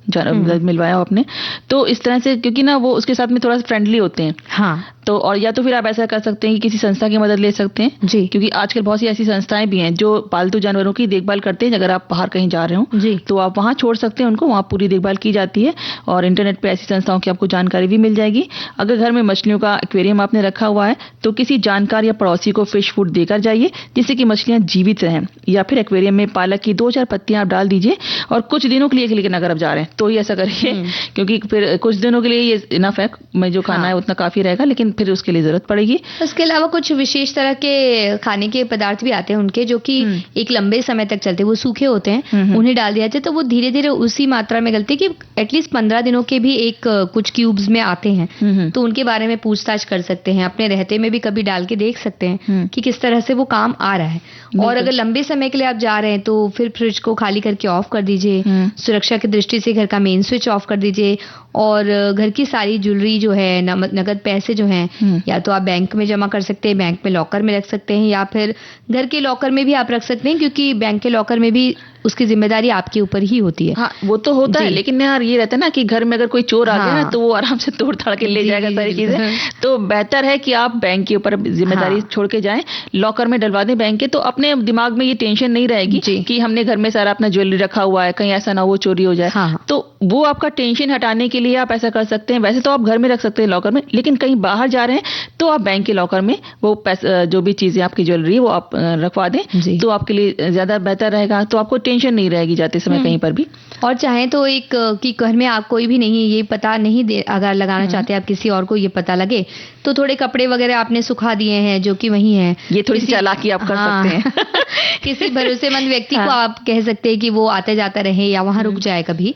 मिलवाया हो आपने, तो इस तरह से, क्योंकि ना वो उसके साथ में थोड़ा फ्रेंडली होते हैं। हाँ, तो और या तो फिर आप ऐसा कर सकते हैं कि किसी संस्था की मदद ले सकते हैं जी, क्योंकि आजकल बहुत सी ऐसी संस्थाएं भी हैं जो पालतू जानवरों की देखभाल करते हैं। अगर आप बाहर कहीं जा रहे हो जी, तो आप वहां छोड़ सकते हैं उनको, वहां पूरी देखभाल की जाती है और इंटरनेट पे ऐसी संस्थाओं की आपको जानकारी भी मिल जाएगी। अगर घर में मछलियों का एक्वेरियम आपने रखा हुआ है तो किसी जानकार या पड़ोसी को फिश फूड देकर जाइए जिससे कि मछलियां जीवित रहें, या फिर एक्वेरियम में पालक की 2-4 पत्तियां आप डाल दीजिए और कुछ दिनों के लिए, लेकिन अगर आप जा रहे हैं तो ही ऐसा करिए, क्योंकि फिर कुछ दिनों के लिए ये इनफ है, मैं जो खाना है उतना काफी रहेगा, लेकिन फिर उसके लिए जरूरत पड़ेगी। उसके अलावा कुछ विशेष तरह के खाने के पदार्थ भी आते हैं उनके, जो कि एक लंबे समय तक चलते हैं, वो सूखे होते हैं, उन्हें डाल दिया जाए तो वो धीरे धीरे उसी मात्रा में गलते कि एटलीस्ट 15 दिनों के भी एक कुछ क्यूब्स में आते हैं, तो उनके बारे में पूछताछ कर सकते हैं, अपने रहते में भी कभी डाल के देख सकते हैं कि किस तरह से वो काम आ रहा है। और अगर लंबे समय के लिए आप जा रहे हैं तो फिर फ्रिज को खाली करके ऑफ कर दीजिए, सुरक्षा की दृष्टि से घर का मेन स्विच ऑफ कर दीजिए, और घर की सारी ज्वेलरी जो है, नगद पैसे जो हैं, या तो आप बैंक में जमा कर सकते हैं, बैंक में लॉकर में रख सकते हैं, या फिर घर के लॉकर में भी आप रख सकते हैं, क्योंकि बैंक के लॉकर में भी उसकी जिम्मेदारी आपके ऊपर ही होती है। हाँ, वो तो होता है, लेकिन यार ये रहता है ना कि घर में अगर कोई चोर आ गया ना तो वो आराम से तोड़ ताड़ के ले जाएगा सारी चीजें। तो बेहतर है कि आप बैंक के ऊपर जिम्मेदारी छोड़ के जाएं, लॉकर में डलवा दें बैंक के, तो अपने दिमाग में ये टेंशन नहीं रहेगी कि हमने घर में सारा अपना ज्वेलरी रखा हुआ है, कहीं ऐसा ना वो चोरी हो जाए। तो वो आपका टेंशन हटाने के लिए आप ऐसा कर सकते हैं। वैसे तो आप घर में रख सकते हैं लॉकर में, लेकिन कहीं बाहर जा रहे हैं तो आप बैंक के लॉकर में वो जो भी चीजें आपकी ज्वेलरी वो आप रखवा दें, तो आपके लिए ज्यादा बेहतर रहेगा। तो आपको टेंशन नहीं रहेगी जाते समय कहीं पर भी। और चाहे तो एक कि घर में आप कोई भी नहीं, ये पता नहीं अगर लगाना चाहते आप किसी और को ये पता लगे, तो थोड़े कपड़े वगैरह आपने सुखा दिए हैं जो कि वही हैं, ये थोड़ी सी चालाकी आप कर सकते हैं। किसी भरोसेमंद व्यक्ति को आप कह सकते हैं कि वो आता जाता रहे या वहां रुक जाए कभी,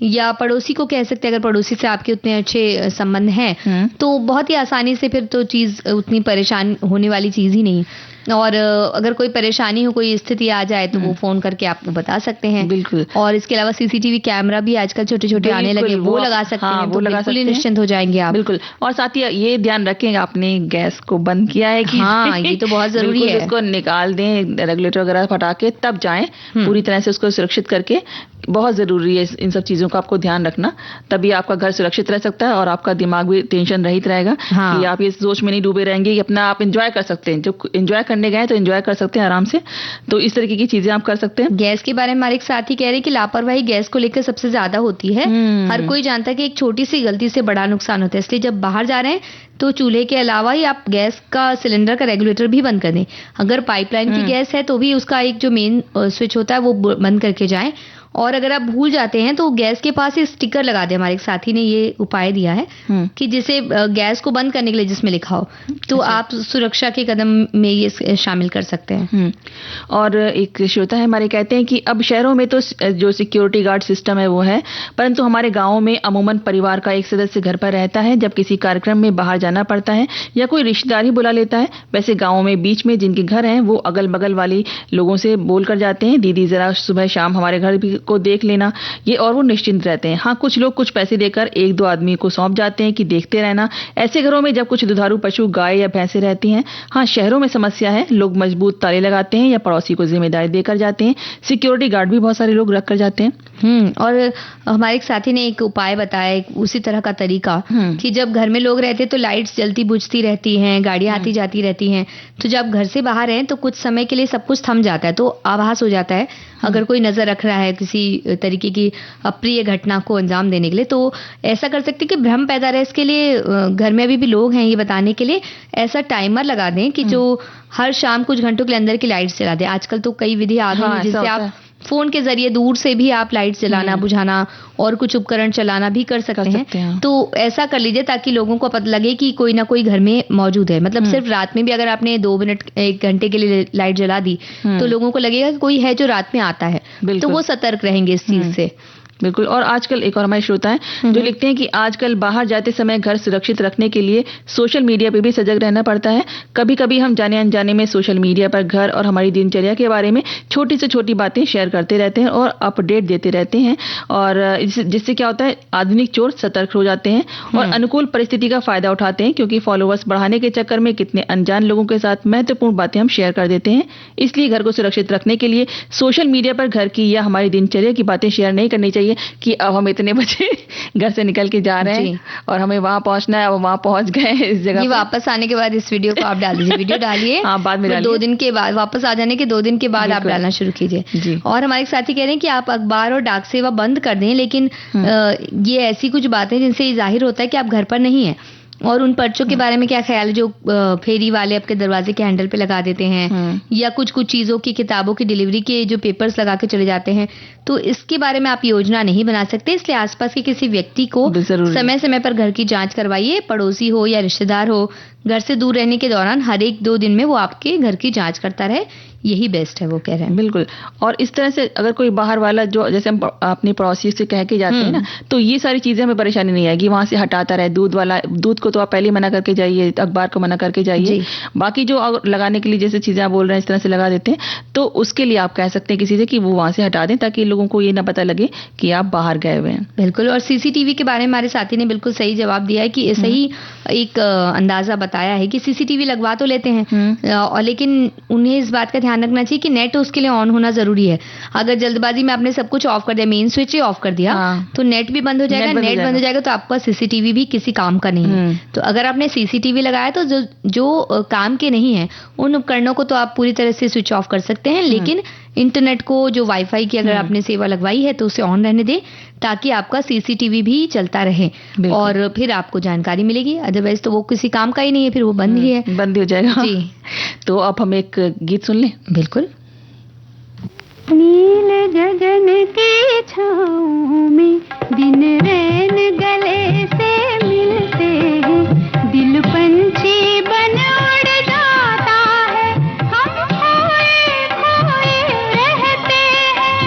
या पड़ोसी को कह सकते हैं, अगर पड़ोसी से आपके उतने अच्छे संबंध हैं तो बहुत ही आसानी से फिर तो चीज उतनी परेशान होने वाली चीज ही नहीं। और अगर कोई परेशानी हो, कोई स्थिति आ जाए तो वो फोन करके आपको बता सकते हैं। बिल्कुल। और इसके अलावा सीसीटीवी कैमरा भी आजकल छोटे छोटे आने लगे, वो लगा सकते हैं, वो लगा सकते हैं, निश्चिंत हो जाएंगे आप। बिल्कुल। और साथ ही ये ध्यान रखें आपने गैस को बंद किया है कि हाँ, ये तो बहुत जरूरी है। उसको निकाल दें, रेगुलेटर वगैरह हटा के तब जाएं, पूरी तरह से उसको सुरक्षित करके। बहुत ज़रूरी है इन सब चीज़ों का आपको ध्यान रखना, तभी आपका घर सुरक्षित रह सकता है और आपका दिमाग भी टेंशन रहित रहेगा। हाँ। कि आप ये सोच में नहीं डूबे रहेंगे कि अपना आप एंजॉय कर सकते हैं, जो एंजॉय करने गए तो एंजॉय कर सकते हैं आराम से, तो इस तरीके की चीज़ें आप कर सकते हैं। गैस के बारे में हमारे एक साथी कह रहे हैं कि लापरवाही गैस को लेकर सबसे ज्यादा होती है। हर कोई जानता है कि एक छोटी सी गलती से बड़ा नुकसान होता है, इसलिए जब बाहर जा रहे हैं तो चूल्हे के अलावा ही आप गैस का सिलेंडर का रेगुलेटर भी बंद कर दें। अगर पाइपलाइन की गैस है तो भी उसका एक जो मेन स्विच होता है वो बंद करके जाएं। और अगर आप भूल जाते हैं तो गैस के पास ही स्टिकर लगा दें। हमारे एक साथी ने ये उपाय दिया है कि जिसे गैस को बंद करने के लिए जिसमें लिखा हो, तो आप सुरक्षा के कदम में ये शामिल कर सकते हैं। और एक श्रोता है हमारे कहते हैं कि अब शहरों में तो जो सिक्योरिटी गार्ड सिस्टम है वो है, परंतु हमारे गाँव में अमूमन परिवार का एक सदस्य घर पर रहता है। जब किसी कार्यक्रम में बाहर जाना पड़ता है या कोई रिश्तेदार ही बुला लेता है। वैसे गाँव में बीच में जिनके घर हैं वो अगल बगल वाली लोगों से बोल कर जाते हैं, दीदी जरा सुबह शाम हमारे घर भी को देख लेना, ये, और वो निश्चिंत रहते हैं। हाँ, कुछ लोग कुछ पैसे देकर एक दो आदमी को सौंप जाते हैं कि देखते रहना। ऐसे घरों में जब कुछ दुधारू पशु गाय या भैंसें रहती हैं। हाँ, शहरों में समस्या है, लोग मजबूत ताले लगाते हैं या पड़ोसी को जिम्मेदारी देकर जाते हैं। सिक्योरिटी गार्ड भी बहुत सारे लोग रख कर जाते हैं। और हमारे एक साथी ने एक उपाय बताया उसी तरह का तरीका कि जब घर में लोग रहते तो लाइट्स जलती बुझती रहती हैं, गाड़ियां आती जाती रहती हैं, तो जब घर से बाहर हैं तो कुछ समय के लिए सब कुछ थम जाता है, तो आभास हो जाता है अगर कोई नजर रख रहा है किसी तरीके की अप्रिय घटना को अंजाम देने के लिए। तो ऐसा कर सकते हैं कि भ्रम पैदा रहे, इसके लिए घर में अभी भी लोग हैं ये बताने के लिए ऐसा टाइमर लगा दें कि जो हर शाम कुछ घंटों के लिए अंदर की लाइट्स जला दें। आजकल तो कई विधि आ गई हैं जिससे आप फोन के जरिए दूर से भी आप लाइट्स जलाना बुझाना और कुछ उपकरण चलाना भी कर सकते हैं। तो ऐसा कर लीजिए ताकि लोगों को पता लगे कि कोई ना कोई घर में मौजूद है। मतलब सिर्फ रात में भी अगर आपने 2 मिनट 1 घंटे के लिए लाइट जला दी तो लोगों को लगेगा कि कोई है जो रात में आता है, तो वो सतर्क रहेंगे इस चीज से। बिल्कुल। और आजकल एक और हमारे श्रोता हैं जो लिखते हैं कि आजकल बाहर जाते समय घर सुरक्षित रखने के लिए सोशल मीडिया पे भी सजग रहना पड़ता है। कभी कभी हम जाने अनजाने में सोशल मीडिया पर घर और हमारी दिनचर्या के बारे में छोटी से छोटी बातें शेयर करते रहते हैं और अपडेट देते रहते हैं, और जिससे क्या होता है आधुनिक चोर सतर्क हो जाते हैं और अनुकूल परिस्थिति का फायदा उठाते हैं, क्योंकि फॉलोवर्स बढ़ाने के चक्कर में कितने अनजान लोगों के साथ महत्वपूर्ण बातें हम शेयर कर देते हैं। इसलिए घर को सुरक्षित रखने के लिए सोशल मीडिया पर घर की या हमारी दिनचर्या की बातें शेयर नहीं करनी चाहिए कि अब हम इतने बजे घर से निकल के जा रहे हैं और हमें वहां पहुंचना है, अब वहां पहुंच गए इस जगह पे। वापस आने के बाद इस वीडियो को आप डाल दीजिए, वीडियो डालिए। हाँ, बाद में डालिए। 2 दिन के बाद, वापस आ जाने के 2 दिन के बाद आप डालना शुरू कीजिए। और हमारे साथी कह रहे हैं कि आप अखबार और डाक सेवा बंद कर दें, लेकिन ये ऐसी कुछ बातें जिनसे जाहिर होता है कि आप घर पर नहीं है। और उन पर्चों के बारे में क्या ख्याल है जो फेरी वाले आपके दरवाजे के हैंडल पे लगा देते हैं, या कुछ चीजों की किताबों की डिलीवरी के जो पेपर्स लगा के चले जाते हैं। तो इसके बारे में आप योजना नहीं बना सकते, इसलिए आसपास के किसी व्यक्ति को समय समय पर घर की जांच करवाइए। पड़ोसी हो या रिश्तेदार हो, घर से दूर रहने के दौरान हर 1-2 दिन में वो आपके घर की जांच करता रहे, यही बेस्ट है, वो कह रहे हैं। बिल्कुल। और इस तरह से अगर कोई बाहर वाला जो जैसे हम अपने पड़ोसी से कह के जाते हैं ना, तो ये सारी चीजें हमें परेशानी नहीं आएगी। वहां से हटाता रहे, दूध को तो आप पहले मना करके जाइए, अखबार को मना करके जाइए। बाकी जो लगाने के लिए जैसे चीजें आप बोल रहे हैं इस तरह से लगा देते हैं, तो उसके लिए आप कह सकते हैं किसी से कि वो वहां से हटा दें, ताकि लोगों को ये ना पता लगे कि आप बाहर गए हुए हैं। बिल्कुल। और सीसीटीवी के बारे में हमारे साथी ने बिल्कुल सही जवाब दिया है कि सही एक अंदाजा बताया है कि सीसीटीवी लगवा तो लेते हैं, और लेकिन उन्हें इस बात का ध्यान रखना चाहिए कि नेट उसके लिए ऑन होना जरूरी है। अगर जल्दबाजी में आपने सब कुछ ऑफ कर दिया, मेन स्विच ही ऑफ कर दिया, तो नेट भी बंद हो जाएगा। नेट बंद हो जाएगा तो आपका सीसीटीवी भी किसी काम का नहीं है। तो अगर आपने सीसीटीवी लगाया तो जो काम के नहीं है उन उपकरणों को तो आप पूरी तरह से स्विच ऑफ कर सकते हैं, लेकिन इंटरनेट को, जो वाईफाई की अगर आपने सेवा लगवाई है तो उसे ऑन रहने दें, ताकि आपका सीसीटीवी भी चलता रहे और फिर आपको जानकारी मिलेगी। अदरवाइज तो वो किसी काम का ही नहीं है, फिर वो बंद ही है, बंद ही हो जाएगा। जी। तो अब हम एक गीत सुन लें। बिल्कुल। नील गगन की छाँव में दिन रैन गले से मिलते हैं, दिल पंछी बन उड़ जाता है, हम खोए खोए रहते हैं।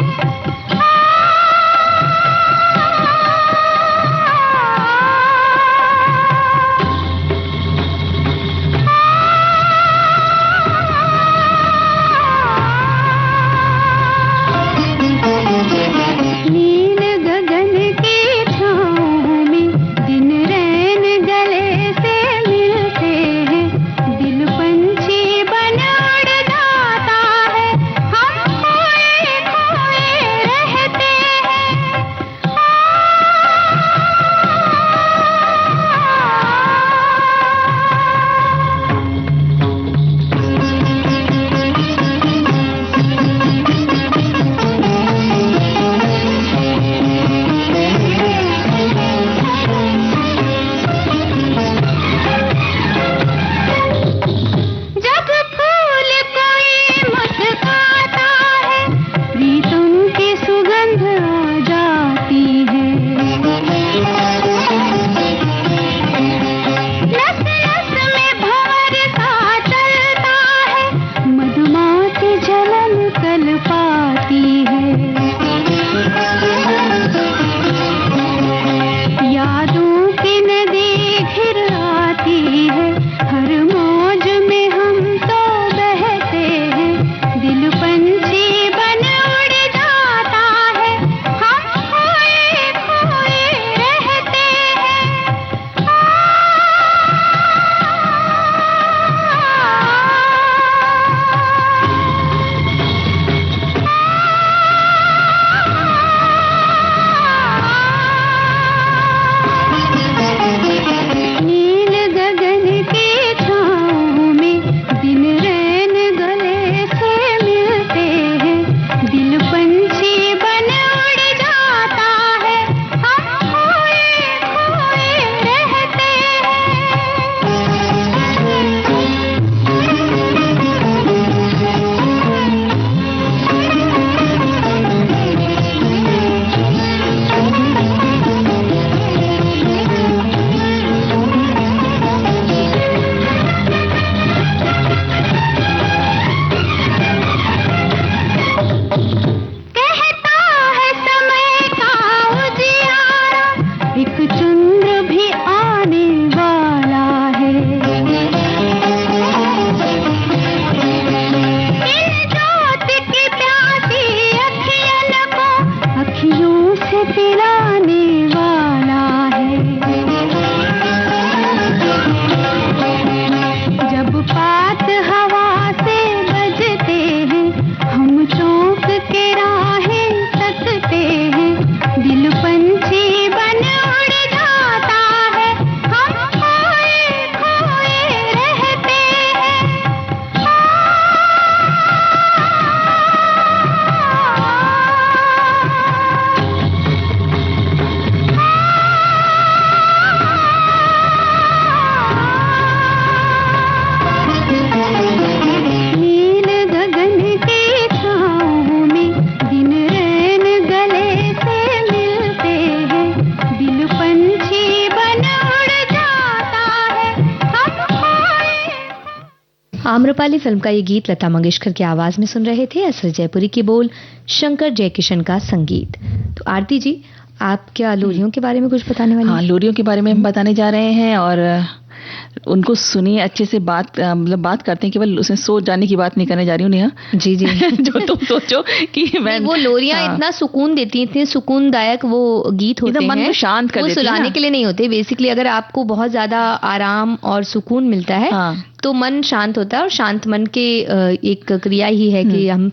आम्रपाली फिल्म का ये गीत लता मंगेशकर की आवाज में सुन रहे थे। असर जयपुरी के बोल, शंकर जयकिशन का संगीत। तो आरती जी, आप क्या लोरियों के बारे में कुछ बताने वाली हैं? हाँ, लोरियों के बारे में हम बताने जा रहे हैं और उनको सुनिए अच्छे से, बात करते हैं, केवल उसमें सोच जाने की बात नहीं करने जा रही हूँ नेहा। जी जी जो तुम सोचो कि मैं वो लोरियां इतना सुकून देती हैं, इतने सुकूनदायक वो गीत होते हैं, मन को शांत कर वो देती है। सुलाने के लिए नहीं होते बेसिकली। अगर आपको बहुत ज्यादा आराम और सुकून मिलता है तो मन शांत होता है, और शांत मन के एक क्रिया ही है कि हम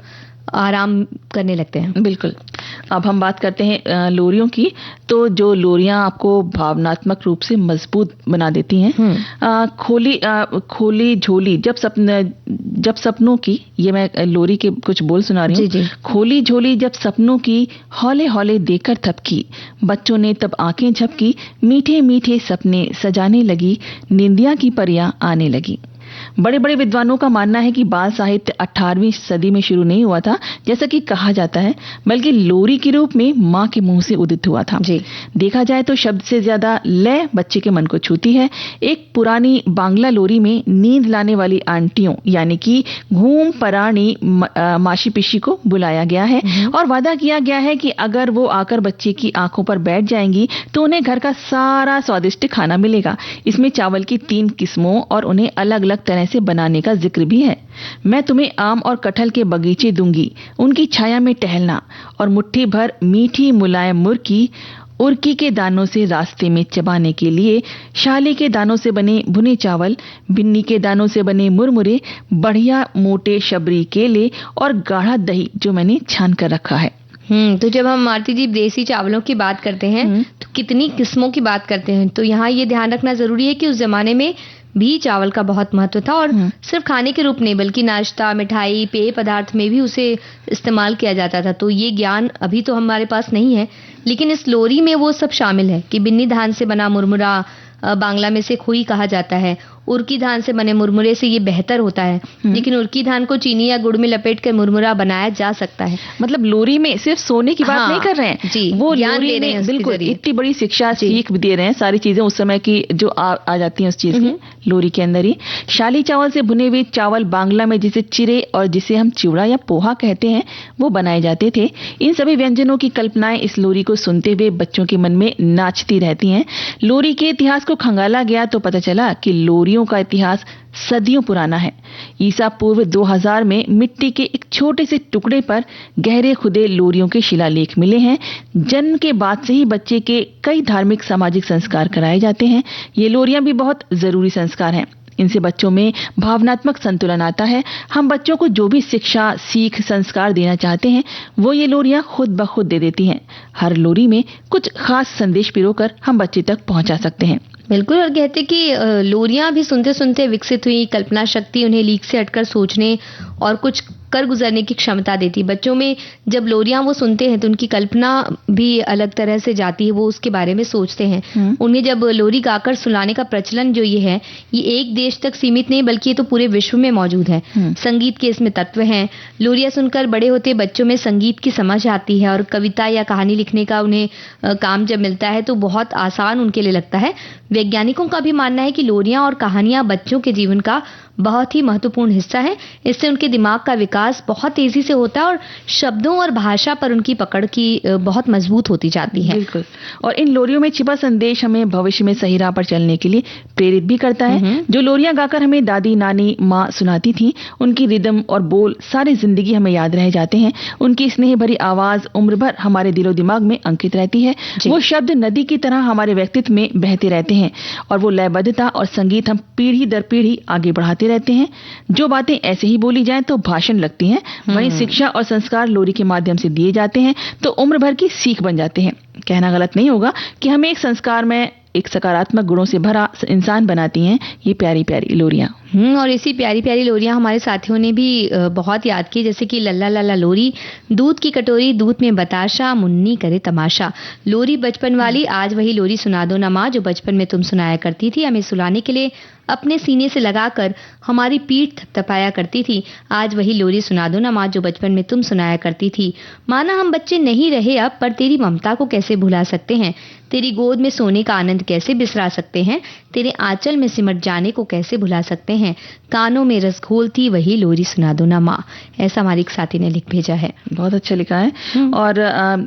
आराम करने लगते हैं। बिल्कुल। अब हम बात करते हैं लोरियों की। तो जो लोरियां आपको भावनात्मक रूप से मजबूत बना देती हैं। खोली झोली जब सपनों की, ये मैं लोरी के कुछ बोल सुना रही हूँ। खोली झोली जब सपनों की, हौले हौले देकर थपकी, बच्चों ने तब आंखें झपकी, मीठे मीठे सपने सजाने लगी, निंदिया की परियां आने लगी। बड़े बड़े विद्वानों का मानना है कि बाल साहित्य 18वीं सदी में शुरू नहीं हुआ था, जैसा कि कहा जाता है, बल्कि लोरी के रूप में माँ के मुंह से उदित हुआ था। देखा जाए तो शब्द से ज्यादा लय बच्चे के मन को छूती है। एक पुरानी बांग्ला लोरी में नींद लाने वाली आंटियों यानी कि घूम पराणी माशी पिशी को बुलाया गया है और वादा किया गया है कि अगर वो आकर बच्चे की आंखों पर बैठ जाएंगी तो उन्हें घर का सारा स्वादिष्ट खाना मिलेगा। इसमें चावल की 3 किस्मों और उन्हें अलग अलग तरह से बनाने का जिक्र भी है। मैं तुम्हें आम और कटहल के बगीचे दूंगी, उनकी छाया में टहलना, और मुट्ठी भर मीठी मुलायम मुर्की, उर्की के दानों से रास्ते में चबाने के लिए, शाली के दानों से बने भुने चावल, बिन्नी के दानों से बने मुरमुरे, बढ़िया मोटे शबरी केले और गाढ़ा दही जो मैंने छान कर रखा है। तो जब हम आरती जी देसी चावलों की बात करते हैं तो कितनी किस्मों की बात करते हैं। तो यहाँ ये ध्यान रखना जरूरी है कि उस जमाने में भी चावल का बहुत महत्व था, और सिर्फ खाने के रूप नहीं बल्कि नाश्ता, मिठाई, पेय पदार्थ में भी उसे इस्तेमाल किया जाता था। तो ये ज्ञान अभी तो हमारे पास नहीं है, लेकिन इस लोरी में वो सब शामिल है कि बिन्नी धान से बना मुरमुरा, बांग्ला में से खोई कहा जाता है, उर्की धान से बने मुरमुरे से ये बेहतर होता है, लेकिन उर्की धान को चीनी या गुड़ में लपेट कर मुरमुरा बनाया जा सकता है। मतलब लोरी में सिर्फ सोने की बात नहीं कर रहे हैं जी, वो लोरी में बिल्कुल इतनी बड़ी शिक्षा सीख भी दे रहे हैं, सारी चीजें उस समय की जो आ जाती हैं उस चीज की लोरी के अंदर ही। शाली चावल से भुने हुए चावल बांग्ला में जिसे चिरे और जिसे हम चिवड़ा या पोहा कहते हैं वो बनाए जाते थे। इन सभी व्यंजनों की कल्पनाएं इस लोरी को सुनते हुए बच्चों के मन में नाचती रहती हैं। लोरी के इतिहास को खंगाला गया तो पता चला कि लोरियों का इतिहास सदियों पुराना है। ईसा पूर्व 2000 में मिट्टी के एक छोटे से टुकड़े पर गहरे खुदे लोरियों के शिलालेख मिले हैं। जन्म के बाद से ही बच्चे के कई धार्मिक सामाजिक संस्कार कराए जाते हैं। ये लोरियां भी बहुत जरूरी संस्कार हैं। इनसे बच्चों में भावनात्मक संतुलन आता है। हम बच्चों को जो भी शिक्षा, सीख, संस्कार देना चाहते हैं वो ये लोरियां खुद ब खुद दे देती हैं। हर लोरी में कुछ खास संदेश पिरोकर हम बच्चे तक पहुंचा सकते हैं। बिल्कुल। और कहते कि लोरियां भी सुनते सुनते विकसित हुई। कल्पना शक्ति उन्हें लीक से हटकर सोचने और कुछ कर गुजरने की क्षमता देती। बच्चों में जब लोरियां वो सुनते हैं तो उनकी कल्पना भी अलग तरह से जाती है, वो उसके बारे में सोचते हैं। उन्हें जब लोरी गाकर सुलाने का प्रचलन जो ये है, ये एक देश तक सीमित नहीं बल्कि ये तो पूरे विश्व में मौजूद है। संगीत के इसमें तत्व हैं। लोरियां सुनकर बड़े होते बच्चों में संगीत की समझ आती है, और कविता या कहानी लिखने का उन्हें काम जब मिलता है तो बहुत आसान उनके लिए लगता है। वैज्ञानिकों का भी मानना है कि लोरियां और कहानियां बच्चों के जीवन का बहुत ही महत्वपूर्ण हिस्सा है। इससे उनके दिमाग का विकास बहुत तेजी से होता है और शब्दों और भाषा पर उनकी पकड़ की बहुत मजबूत होती जाती है। बिल्कुल। और इन लोरियों में छिपा संदेश हमें भविष्य में सही राह पर चलने के लिए प्रेरित भी करता है। जो लोरियां गाकर हमें दादी, नानी, माँ सुनाती थी, उनकी रिदम और बोल सारी जिंदगी हमें याद रह जाते हैं। उनकी स्नेह भरी आवाज उम्र भर हमारे दिलो दिमाग में अंकित रहती है। वो शब्द नदी की तरह हमारे व्यक्तित्व में बहते रहते हैं, और वो लयबद्धता और संगीत हम पीढ़ी दर पीढ़ी आगे बढ़ाते रहते हैं। जो बातें ऐसे ही बोली जाएं तो भाषण लगती हैं, वहीं शिक्षा और संस्कार लोरी के माध्यम से दिए जाते हैं तो उम्र भर की सीख बन जाते हैं। कहना गलत नहीं होगा कि हमें एक संस्कार में एक सकारात्मक गुणों से भरा इंसान बनाती हैं ये प्यारी प्यारी लोरियां। और इसी प्यारी प्यारी लोरियां हमारे साथियों ने भी बहुत याद की, जैसे कि लल्ला लल्ला लोरी, दूध की कटोरी, दूध में बताशा, मुन्नी करे तमाशा। लोरी बचपन वाली, आज वही लोरी सुना दो ना माँ, जो बचपन में तुम सुनाया करती थी। हमें सुलाने के लिए अपने सीने से लगाकर हमारी पीठ थपथपाया करती थी। आज वही लोरी सुना दो ना माँ, जो बचपन में तुम सुनाया करती थी। माना हम बच्चे नहीं रहे अब, पर तेरी ममता को कैसे भुला सकते हैं। तेरी गोद में सोने का आनंद कैसे बिसरा सकते हैं। तेरे आंचल में सिमट जाने को कैसे भुला सकते हैं। हैं, कानों में रस घोलती वही लोरी सुना दो ना माँ। ऐसा हमारे एक साथी ने लिख भेजा है। बहुत अच्छा लिखा है। और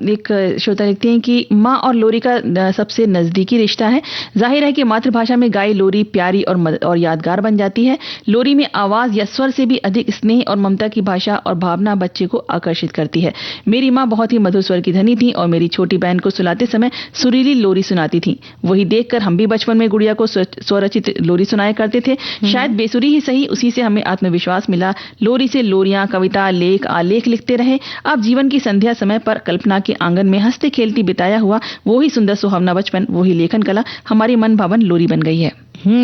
एक श्रोता लिखते हैं कि माँ और लोरी का सबसे नजदीकी रिश्ता है। जाहिर है कि मातृभाषा में गाई लोरी प्यारी और यादगार बन जाती है। लोरी में आवाज या स्वर से भी अधिक स्नेह और ममता की भाषा और भावना बच्चे को आकर्षित करती है। मेरी माँ बहुत ही मधुर स्वर की धनी थी और मेरी छोटी बहन को सुलाते समय सुरीली लोरी सुनाती थी। वही देखकर हम भी बचपन में गुड़िया को स्वरचित लोरी सुनाया करते थे। शायद बेसुरी ही सही, उसी से हमें आत्मविश्वास मिला। लोरी से लोरियां, कविता, लेख, आलेख लिखते रहे। अब जीवन की संध्या समय पर कल्पना के आंगन में हंसते खेलती बिताया हुआ वो ही सुंदर सुहावना बचपन, वो ही लेखन कला हमारी मन भावन लोरी बन गई है।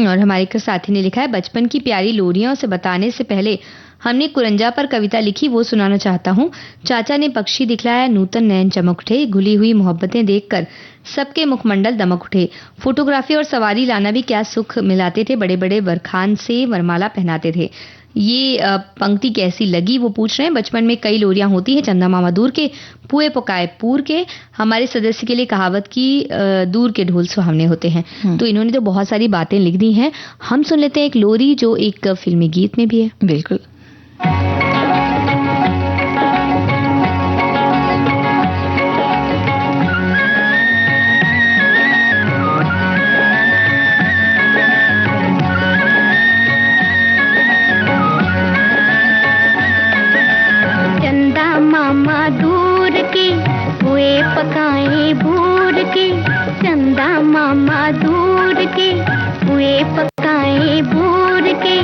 और हमारे एक साथी ने लिखा है, बचपन की प्यारी लोरियां से बताने से पहले हमने कुरंजा पर कविता लिखी, वो सुनाना चाहता हूँ। चाचा ने पक्षी दिखलाया, नूतन नयन चमक उठे, घुली हुई मोहब्बतें देखकर सबके मुखमंडल दमक उठे। फोटोग्राफी और सवारी लाना भी क्या सुख मिलाते थे, बड़े बड़े बरखान से वरमाला पहनाते थे। ये पंक्ति कैसी लगी वो पूछ रहे हैं। बचपन में कई लोरियां होती है, चंदा मामा दूर के, पुए पकाए पूर के। हमारे सदस्य के लिए कहावत की दूर के ढोल सुहावने होते हैं। तो इन्होंने तो बहुत सारी बातें लिख दी हैं। हम सुन लेते हैं एक लोरी जो एक फिल्मी गीत में भी है। बिल्कुल। चंदा मामा दूर के, पुए पकाए भूर के। चंदा मामा दूर के, पुए पकाए भूर के।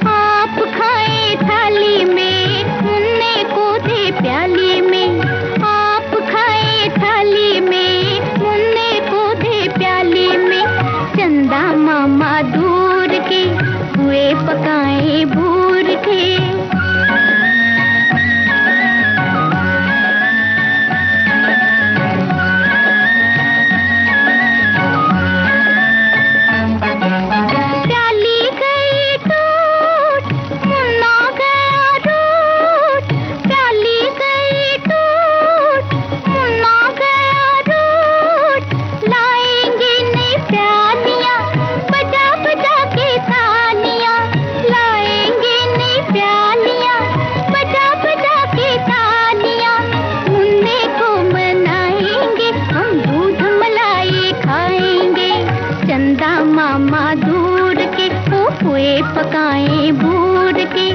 आप खाए थाली में, मुन्ने को दे प्याली में। आप खाए थाली में, मुन्ने को दे प्याली में। चंदा मामा दूर के, पुए पकाए भूर के। पकाए भूर के।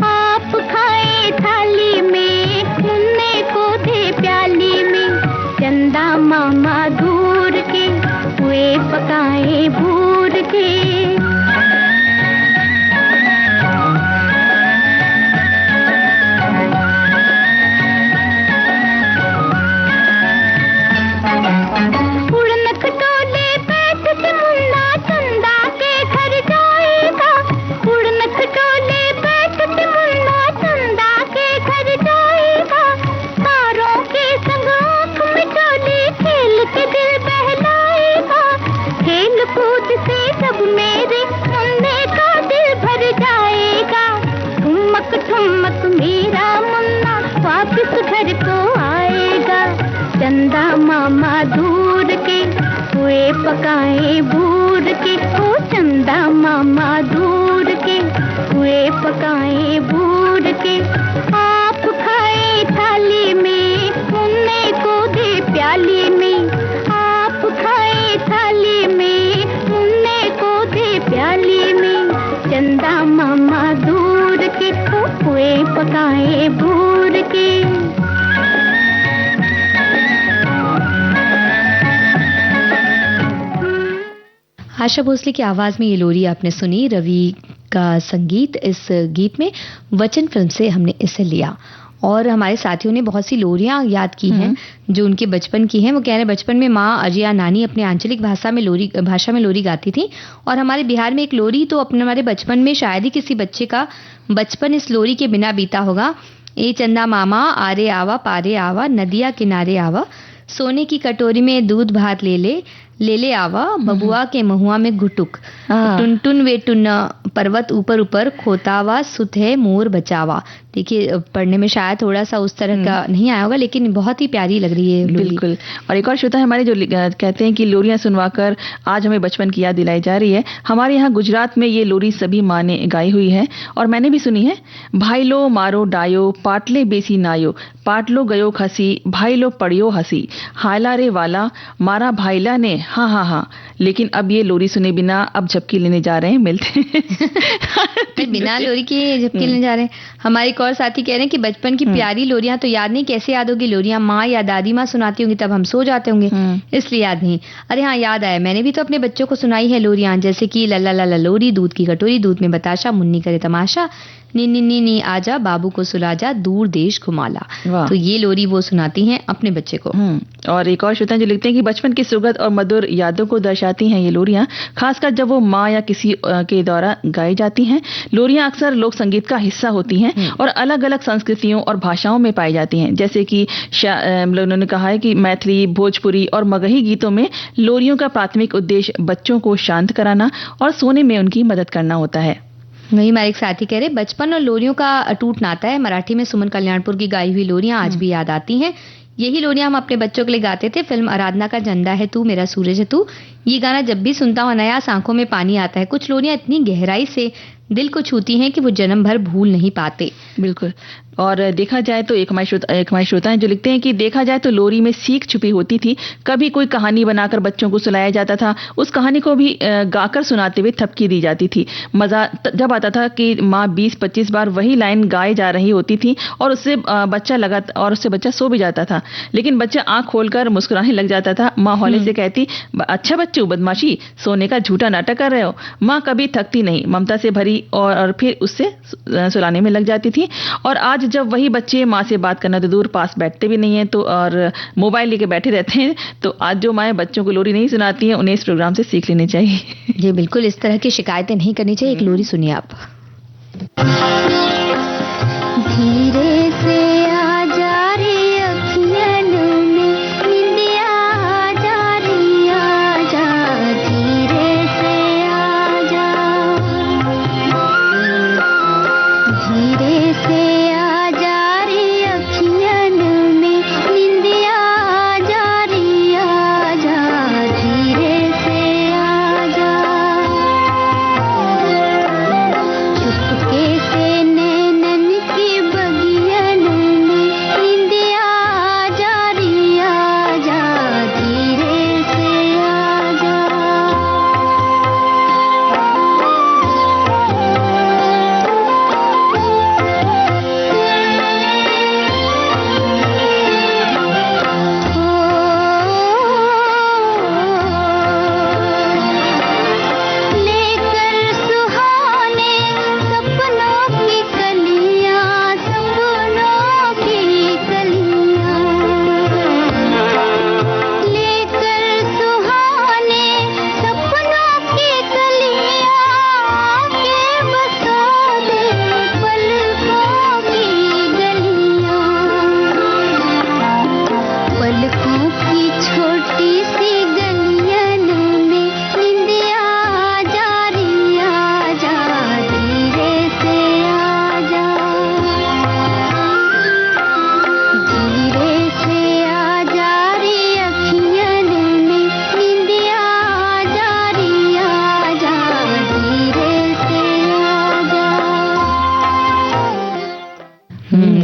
आप खाए थाली में, मुन्ने को दे प्याली में। चंदा मामा दूर के, पुए पकाए भूर के। चंदा मामा दूर के, पुए पकाए भूर के। ओ चंदा मामा दूर के, पुए पकाए भूर के। आप खाए थाली में, मुन्ने को दे प्याली में। आप खाए थाली में, मुन्ने को दे प्याली में। चंदा मामा दूर के, पुए पकाए भूर के। आशा भोसले की आवाज में ये लोरी आपने सुनी। रवि का संगीत इस गीत में, वचन फिल्म से हमने इसे लिया। और हमारे साथियों ने बहुत सी लोरियां याद की हैं जो उनके बचपन की हैं। वो कह रहे हैं बचपन में माँ अजिया नानी अपने आंचलिक भाषा में लोरी गाती थी। और हमारे बिहार में एक लोरी तो अपने हमारे बचपन में शायद ही किसी बच्चे का बचपन इस लोरी के बिना बीता होगा। ए चंदा मामा आरे आवा पारे आवा, नदिया किनारे आवा, सोने की कटोरी में दूध भात ले ले आवा, बबुआ के महुआ में घुटुक, टुन टुन वे टुन पर्वत ऊपर ऊपर खोतावा, सुत है मोर बचावा। देखिए पढ़ने में शायद थोड़ा सा उस तरह का नहीं आया होगा, लेकिन बहुत ही प्यारी लग रही है। बिल्कुल। और एक और श्रोता हमारे जो कहते हैं कि लोरियां सुनवाकर आज हमें बचपन की याद दिलाई जा रही है। हमारे यहाँ गुजरात में ये लोरी सभी माँ ने गाई हुई है और मैंने भी सुनी है। भाईलो मारो डायो, पाटले बेसी नायो, पाटलो गयो खसी, भाईलो पड़ियो हसी, हायला रे वाला मारा भाईला ने, हाँ हाँ हाँ। लेकिन अब ये लोरी सुने बिना अब झपकी लेने जा रहे हैं, मिलते हैं। बिना लोरी के झपकी लेने जा रहे हैं। हमारे एक और साथी कह रहे हैं कि बचपन की प्यारी लोरियां तो याद नहीं, कैसे याद होगी? लोरियां माँ या दादी माँ सुनाती होंगी, तब हम सो जाते होंगे, इसलिए याद नहीं। अरे हाँ, याद आया, मैंने भी तो अपने बच्चों को सुनाई है लोरियां, जैसे कि लल्ला लल्ला लोरी, दूध की कटोरी, दूध में बताशा, मुन्नी करे तमाशा, नी नी नी नी आजा, बाबू को सुला जा, दूर देश घुमाला। तो ये लोरी वो सुनाती हैं अपने बच्चे को। और एक और श्रोता जो लिखते हैं कि बचपन की सुगंध और मधुर यादों को दर्शाती हैं ये लोरियां, खासकर जब वो माँ या किसी के द्वारा गाई जाती हैं। लोरियां अक्सर लोक संगीत का हिस्सा होती हैं और अलग अलग संस्कृतियों और भाषाओं में पाई जाती हैं, जैसे कि उन्होंने कहा है कि मैथिली, भोजपुरी और मगही गीतों में लोरियों का प्राथमिक उद्देश्य बच्चों को शांत कराना और सोने में उनकी मदद करना होता है। वही हमारे एक साथी कह रहे, बचपन और लोरियों का अटूट नाता है। मराठी में सुमन कल्याणपुर की गाई हुई लोरियां आज भी याद आती हैं। यही लोरियां हम अपने बच्चों के लिए गाते थे। फिल्म आराधना का झंडा है तू, मेरा सूरज है तू, ये गाना जब भी सुनता हूं अनायास आंखों में पानी आता है। कुछ लोरियां इतनी गहराई से दिल को छूती हैं कि वो जन्म भर भूल नहीं पाते। बिल्कुल। और देखा जाए तो एक हमारे श्रोता हैं जो लिखते हैं कि देखा जाए तो लोरी में सीख छुपी होती थी। कभी कोई कहानी बनाकर बच्चों को सुनाया जाता था, उस कहानी को भी गाकर सुनाते हुए थपकी दी जाती थी। मजा जब आता था कि माँ 20-25 बार वही लाइन गाए जा रही होती थी और उससे बच्चा सो भी जाता था, लेकिन बच्चा आंख खोलकर मुस्कुराने लग जाता था। माँ हौले से कहती, अच्छा बच्चों, बदमाशी, सोने का झूठा नाटक कर रहे हो। माँ कभी थकती नहीं, ममता से भरी, और फिर उससे सुलाने में लग जाती थी। और आज जब वही बच्चे माँ से बात करना तो दूर, पास बैठते भी नहीं है तो और मोबाइल लेके बैठे रहते हैं। तो आज जो माएँ बच्चों को लोरी नहीं सुनाती हैं, उन्हें इस प्रोग्राम से सीख लेनी चाहिए। जी बिल्कुल, इस तरह की शिकायतें नहीं करनी चाहिए। एक लोरी सुनिए आप। धीरे से आ जा रे अखियन में निंदिया, आ जा रे आ जा, धीरे से आ जा, धीरे से आ जा रे अखियन में निंदिया, आ जा रे आ जा, धीरे से आ जा, चुपके से नैनन की बगियन में निंदिया, आ जा रे आ जा, धीरे से आ जा। लेकर सुहाने सपनों की कलियां, सपनों की कलियां, लेकर सुहाने सपनों की कलियां, के बसा दे पलकों की गलियां, पलकों की छोटी सी गलियन में निंदिया, आ जा रे आ जा, धीरे से आ जा, धीरे से आ जा रे अखियन में निंदिया, आ जा रे आ जा, धीरे से आ जा।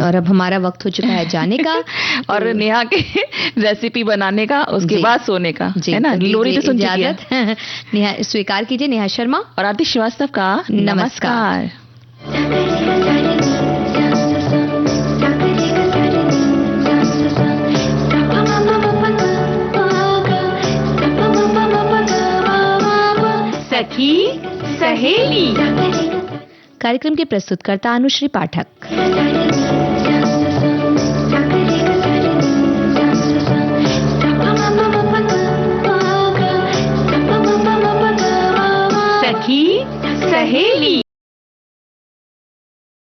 और अब हमारा वक्त हो चुका है जाने का और नेहा के रेसिपी बनाने का, उसके बाद सोने का, है ना। लोरी तो सुन चुकी है। नेहा स्वीकार कीजिए, नेहा शर्मा और आरती श्रीवास्तव का नमस्कार। सखी सहेली। कार्यक्रम के प्रस्तुतकर्ता अनुश्री पाठक। सखी सहेली।